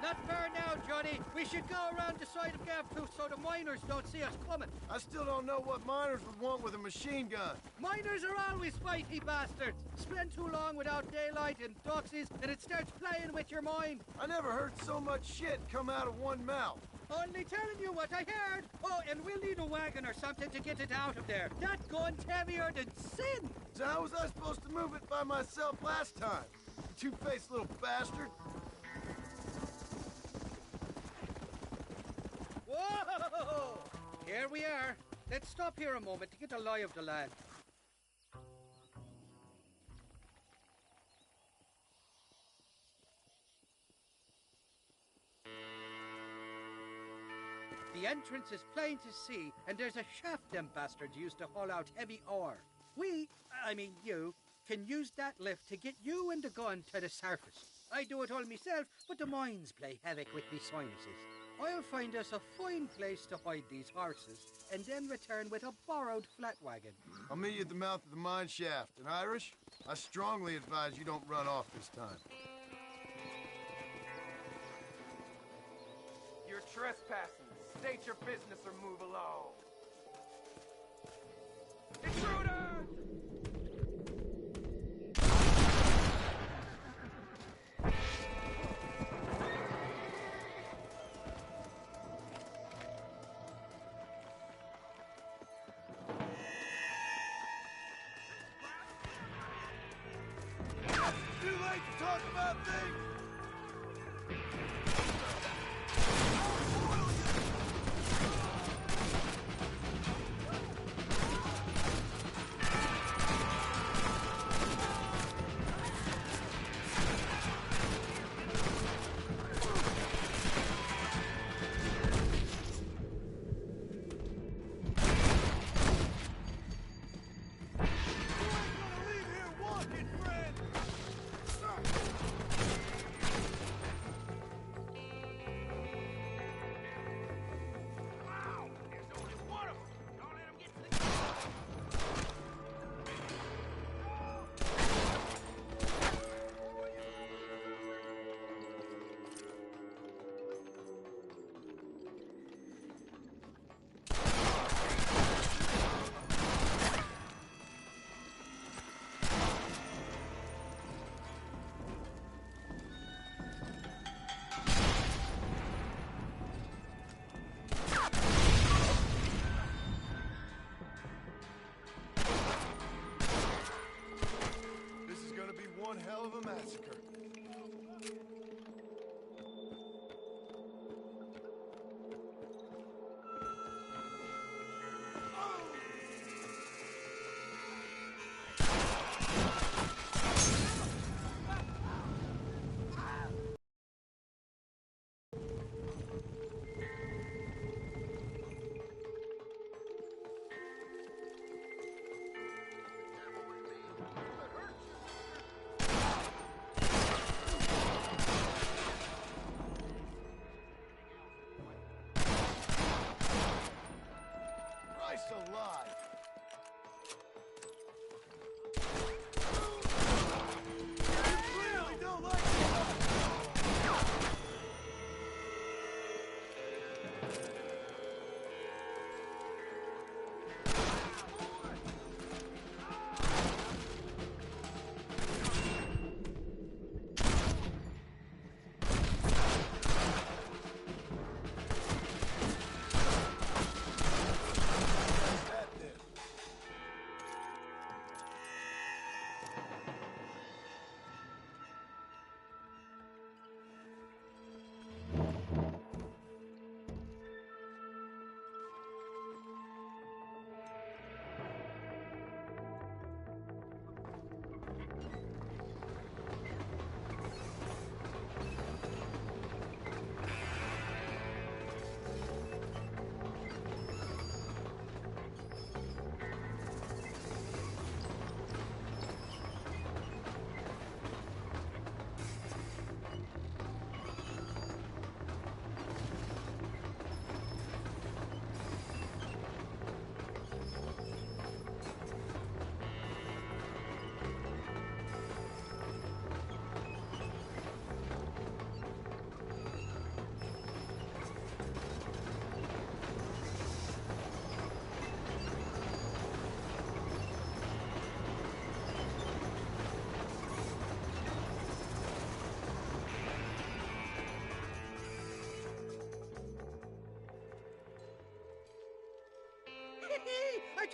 Not fair now, Johnny. We should go around the side of Gaptooth so the miners don't see us coming. I still don't know what miners would want with a machine gun. Miners are always fighty bastards. Spend too long without daylight and doxies, and it starts playing with your mind. I never heard so much shit come out of one mouth. Only telling you what I heard. Oh, and we'll need a wagon or something to get it out of there. That gun's heavier than sin. So how was I supposed to move it by myself last time? You two-faced little bastard. Whoa! Here we are. Let's stop here a moment to get a lie of the land. The entrance is plain to see, and there's a shaft them bastards used to haul out heavy ore. I mean you, can use that lift to get you and the gun to the surface. I do it all myself, but the mines play havoc with me sinuses. I'll find us a fine place to hide these horses, and then return with a borrowed flat wagon. I'll meet you at the mouth of the mine shaft. And Irish, I strongly advise you don't run off this time. You're trespassing. State your business or move along. Intruder! Too late to talk about things!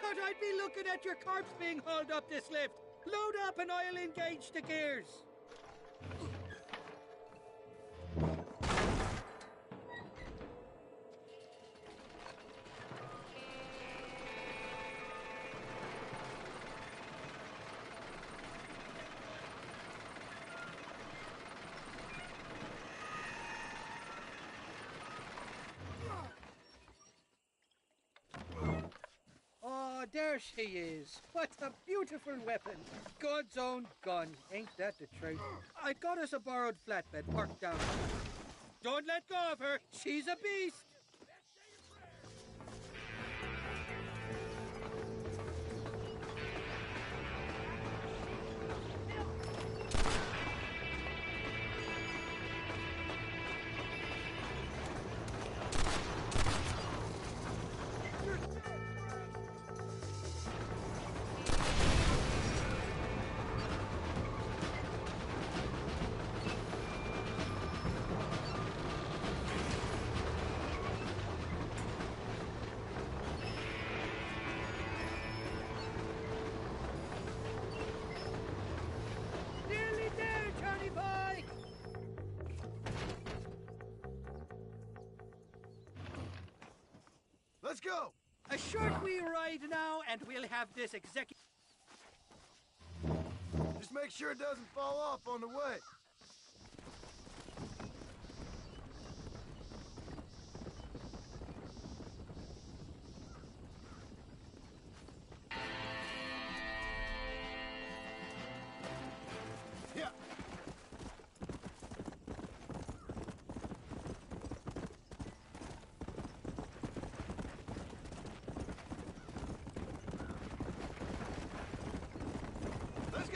thought I'd be looking at your corpse being hauled up this lift. Load up and I'll engage the gears. Oh, there she is. What a beautiful weapon. God's own gun. Ain't that the truth? I got us a borrowed flatbed parked down. Don't let go of her. She's a beast. Nearly there, Johnny boy. Let's go! A short wee ride now, and we'll have this executive. Just make sure it doesn't fall off on the way. Yeah.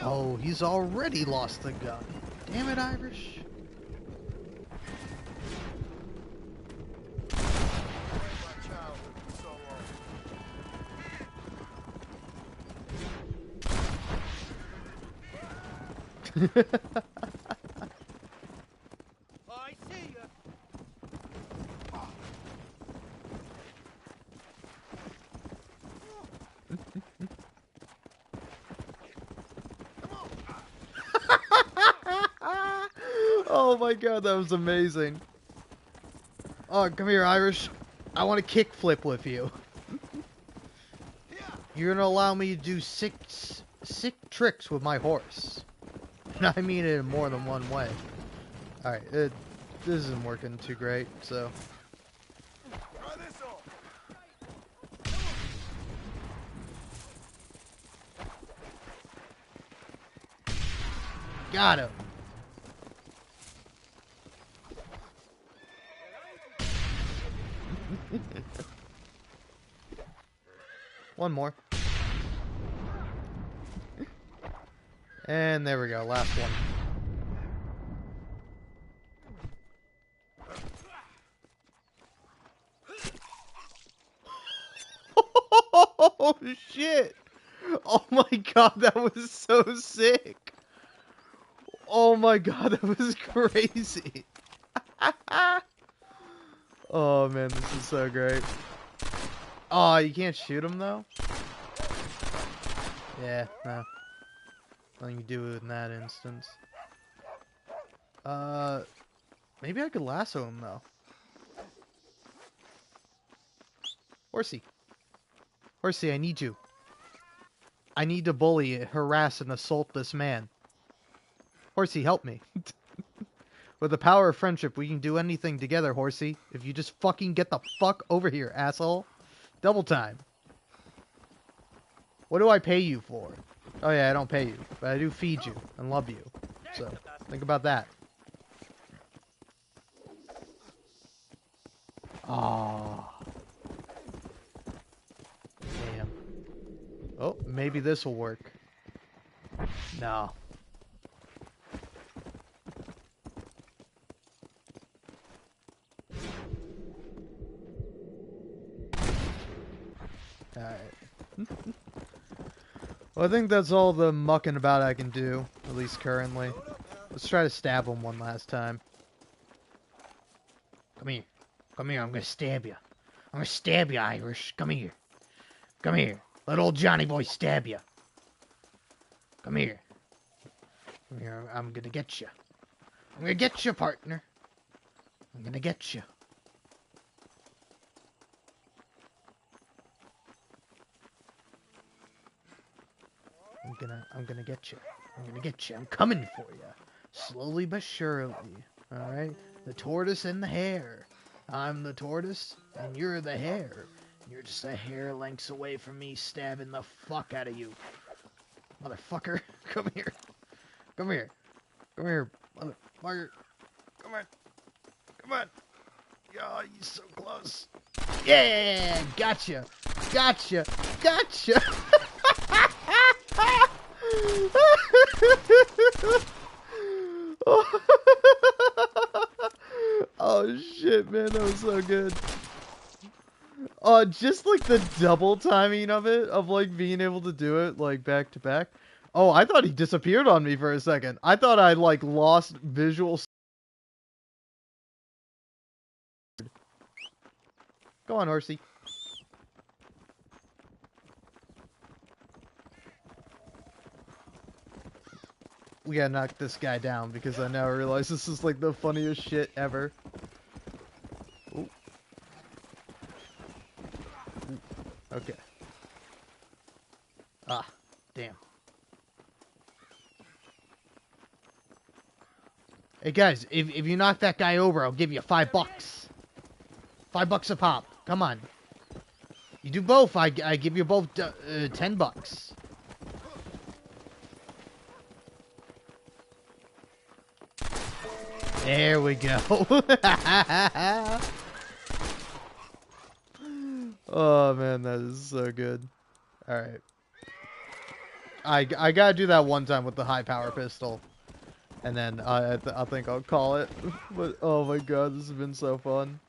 Oh, he's already lost the gun. Damn it, Irish. I see ya. Oh my god, that was amazing. Oh, come here, Irish. I want to kickflip with you. You're gonna allow me to do sick tricks with my horse. And I mean it in more than one way. Alright, this isn't working too great, so... Try this off. Got him. One more. And there we go, last one. Oh shit! Oh my god, that was so sick! Oh my god, that was crazy! Oh man, this is so great. Oh, you can't shoot him though? Yeah, no. Nothing you do in that instance. Maybe I could lasso him though. Horsey. Horsey, I need you. I need to bully, harass, and assault this man. Horsey, help me. With the power of friendship, we can do anything together, Horsey. If you just fucking get the fuck over here, asshole. Double time. What do I pay you for? Oh yeah, I don't pay you, but I do feed you and love you. So, think about that. Oh. Damn. Oh, maybe this will work. No. Alright. Well, I think that's all the mucking about I can do, at least currently. Let's try to stab him one last time. Come here. Come here, I'm gonna stab you. I'm gonna stab you, Irish. Come here. Come here. Let old Johnny boy stab you. Come here. Come here, I'm gonna get you. I'm gonna get you, partner. I'm gonna get you. I'm gonna get you. I'm gonna get you. I'm coming for you. Slowly but surely. Alright? The tortoise and the hare. I'm the tortoise, and you're the hare. You're just a hair lengths away from me stabbing the fuck out of you. Motherfucker. Come here. Come here. Come here, motherfucker. Come on. Come on. Oh, you're so close. Yeah! Gotcha. Gotcha. Gotcha. Oh shit, man, that was so good. Just like the double timing of it, of like being able to do it like back to back. Oh, I thought he disappeared on me for a second. I thought I like lost visual. Go on, horsey. We gotta knock this guy down because I now realize this is like the funniest shit ever. Ooh. Okay. Ah, damn. Hey guys, if you knock that guy over, I'll give you $5. $5 a pop. Come on. You do both, I give you both $10. There we go. Oh man, that is so good. Alright. I gotta do that one time with the high power pistol. And then I think I'll call it. But oh my god, this has been so fun.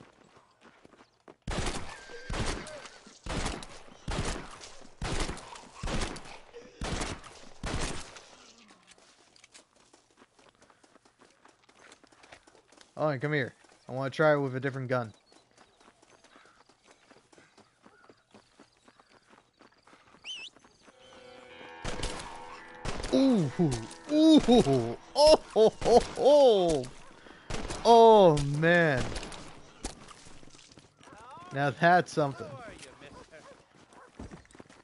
Oh, come here. I want to try it with a different gun. Ooh, ooh, oh, ho, ho, ho. Oh man. Now that's something.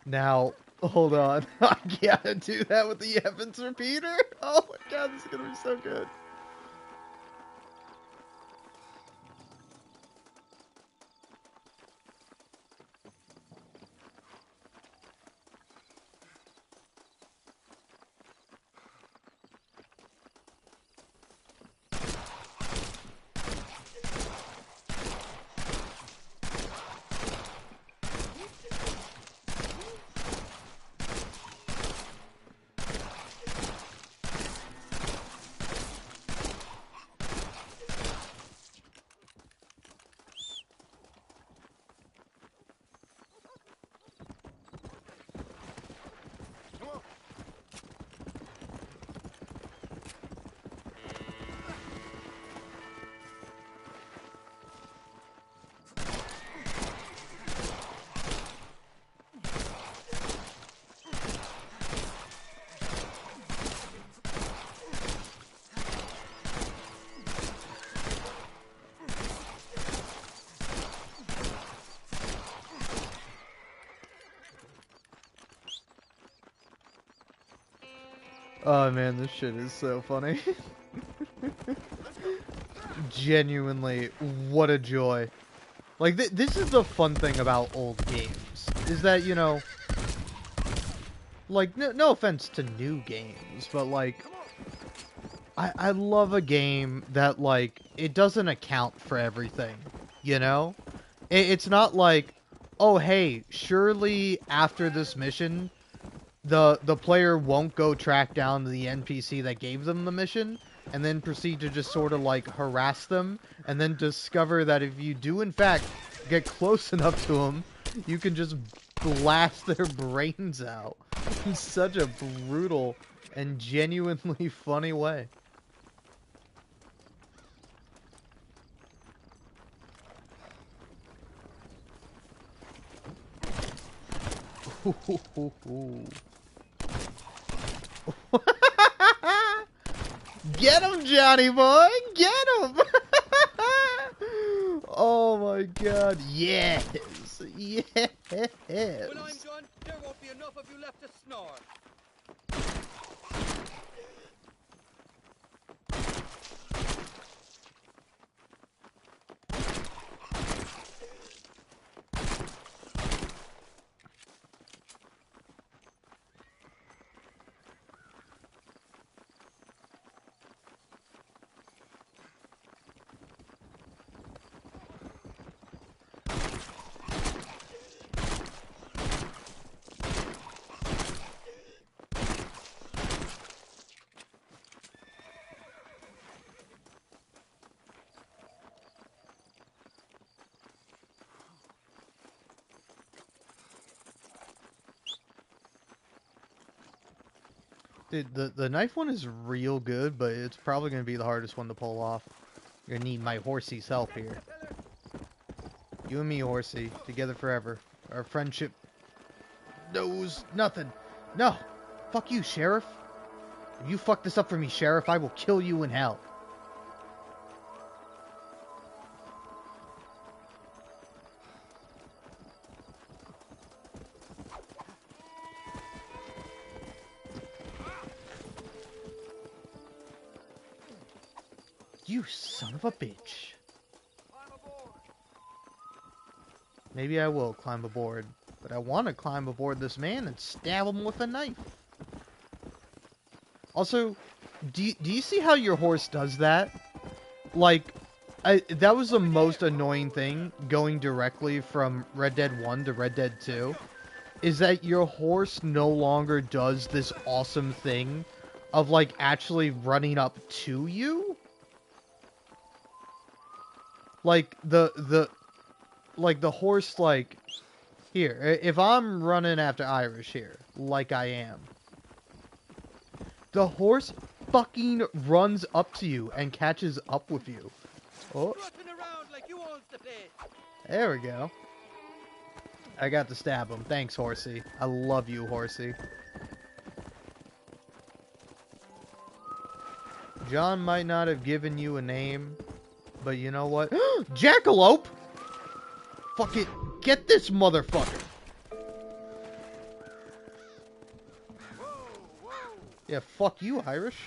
Now, hold on. I gotta do that with the Evans repeater. Oh my god, this is gonna be so good. Oh man, this shit is so funny. Genuinely, what a joy. Like, this is the fun thing about old games. Is that, you know... Like, no offense to new games, but like... I love a game that, like, it doesn't account for everything, you know? It's not like, oh hey, surely after this mission... The player won't go track down the NPC that gave them the mission, and then proceed to just sort of like harass them, and then discover that if you do in fact get close enough to them, you can just blast their brains out in such a brutal and genuinely funny way. Get him, Johnny boy! Get him! Oh my god, yes! Yes! When I'm done, there won't be enough of you left to snore. Dude, the knife one is real good, but it's probably going to be the hardest one to pull off. You're going to need my horsey's help here. You and me, horsey, together forever. Our friendship knows nothing. No! Fuck you, Sheriff. If you fuck this up for me, Sheriff, I will kill you in hell. You son of a bitch. Maybe I will climb aboard, but I want to climb aboard this man and stab him with a knife. Also, do you see how your horse does that? Like, that was the most annoying thing going directly from Red Dead 1 to Red Dead 2, is that your horse no longer does this awesome thing of, like, actually running up to you. Like, the horse, like, here, if I'm running after Irish here, like I am, the horse fucking runs up to you and catches up with you. Oh. There we go. I got to stab him. Thanks, horsey. I love you, horsey. John might not have given you a name, but you know what? Jackalope! Fuck it. Get this motherfucker! Yeah, fuck you, Irish.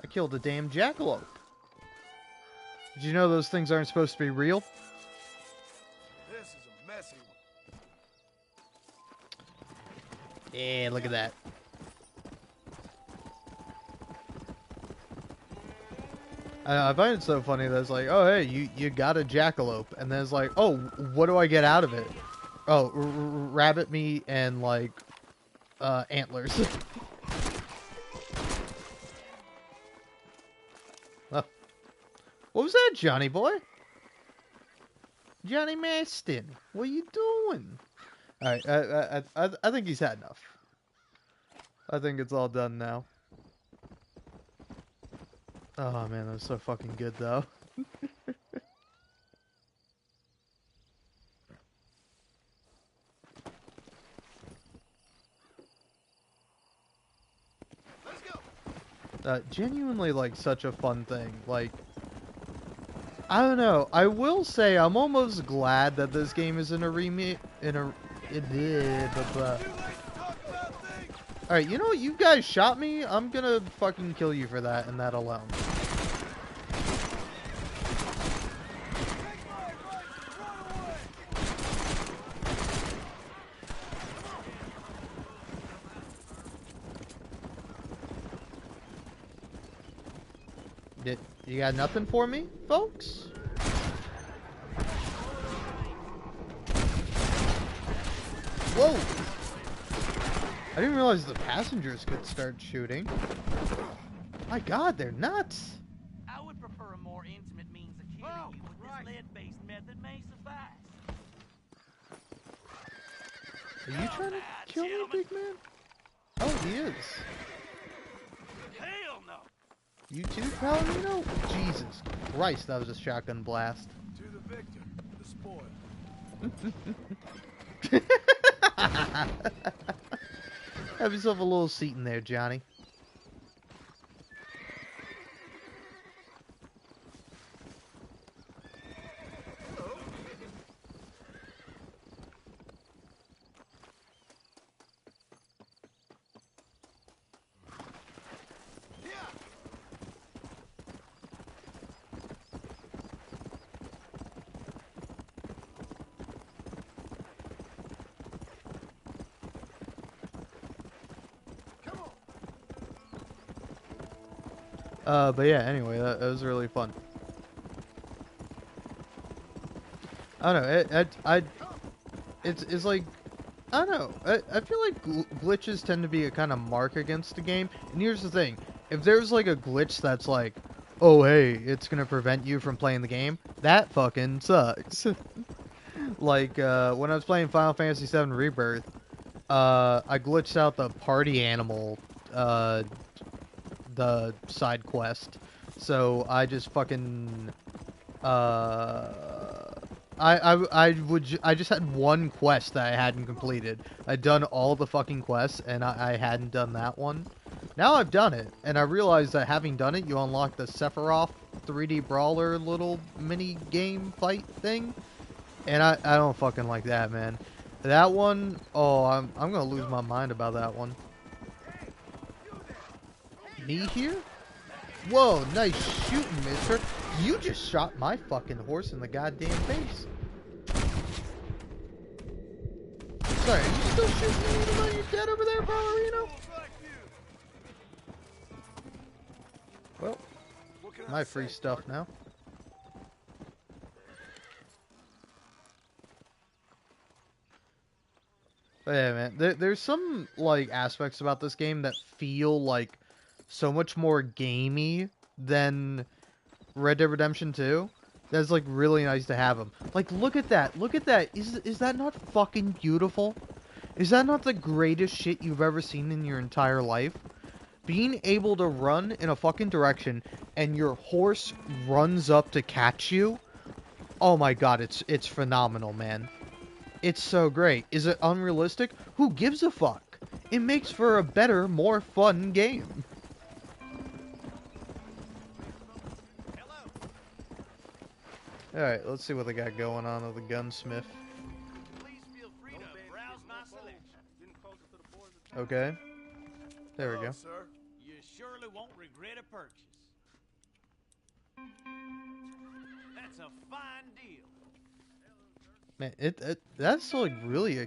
I killed a damn jackalope. Did you know those things aren't supposed to be real? This is a messy one. Yeah, look at that. I find it so funny that it's like, oh, hey, you got a jackalope. And then it's like, oh, what do I get out of it? Oh, rabbit meat and, like, antlers. What was that, Johnny boy? Johnny Maston, what are you doing? Alright, I think he's had enough. I think it's all done now. Oh man, that was so fucking good though. Let's go. Genuinely, like, such a fun thing. Like, I don't know. I will say I'm almost glad that this game is in a remake. Alright, you know what? You guys shot me. I'm gonna fucking kill you for that and that alone. You got nothing for me, folks? Whoa! I didn't realize the passengers could start shooting. My god, they're nuts! I would prefer a more intimate means of killing you, but this lead-based method may suffice. Are you trying to kill me, big man? Oh, he is. Hell no! You too, Palomino? Jesus Christ, that was a shotgun blast. To the victor, the spoil. Have yourself a little seat in there, Johnny. But yeah, anyway, that was really fun. I don't know, it's like, I don't know, I feel like glitches tend to be a kind of mark against the game, and here's the thing, if there's like a glitch that's like, oh hey, it's gonna prevent you from playing the game, that fucking sucks. Like, when I was playing Final Fantasy VII Rebirth, I glitched out the party animal, the side quest. So I just fucking I just had one quest that I hadn't completed. I'd done all the fucking quests and I hadn't done that one. Now I've done it, and I realized that having done it, you unlock the Sephiroth 3D brawler little mini game fight thing. And I don't fucking like that, man. That one, oh, I'm gonna lose my mind about that one. Me here? Whoa, nice shooting, mister. You just shot my fucking horse in the goddamn face. Sorry, are you still shooting me even though you're dead over there, Ballerino? Well, my free stuff now. But yeah, man, there's some, like, aspects about this game that feel, like, so much more gamey than Red Dead Redemption 2. That's, like, really nice to have them. Like, look at that. Look at that. Is that not fucking beautiful? Is that not the greatest shit you've ever seen in your entire life? Being able to run in a fucking direction and your horse runs up to catch you. Oh my god, it's phenomenal, man. It's so great. Is it unrealistic? Who gives a fuck? It makes for a better, more fun game. Alright, let's see what they got going on with the gunsmith. Okay. There we go. Sir. You surely won't regret a purchase. That's a fine deal. Man, that's like really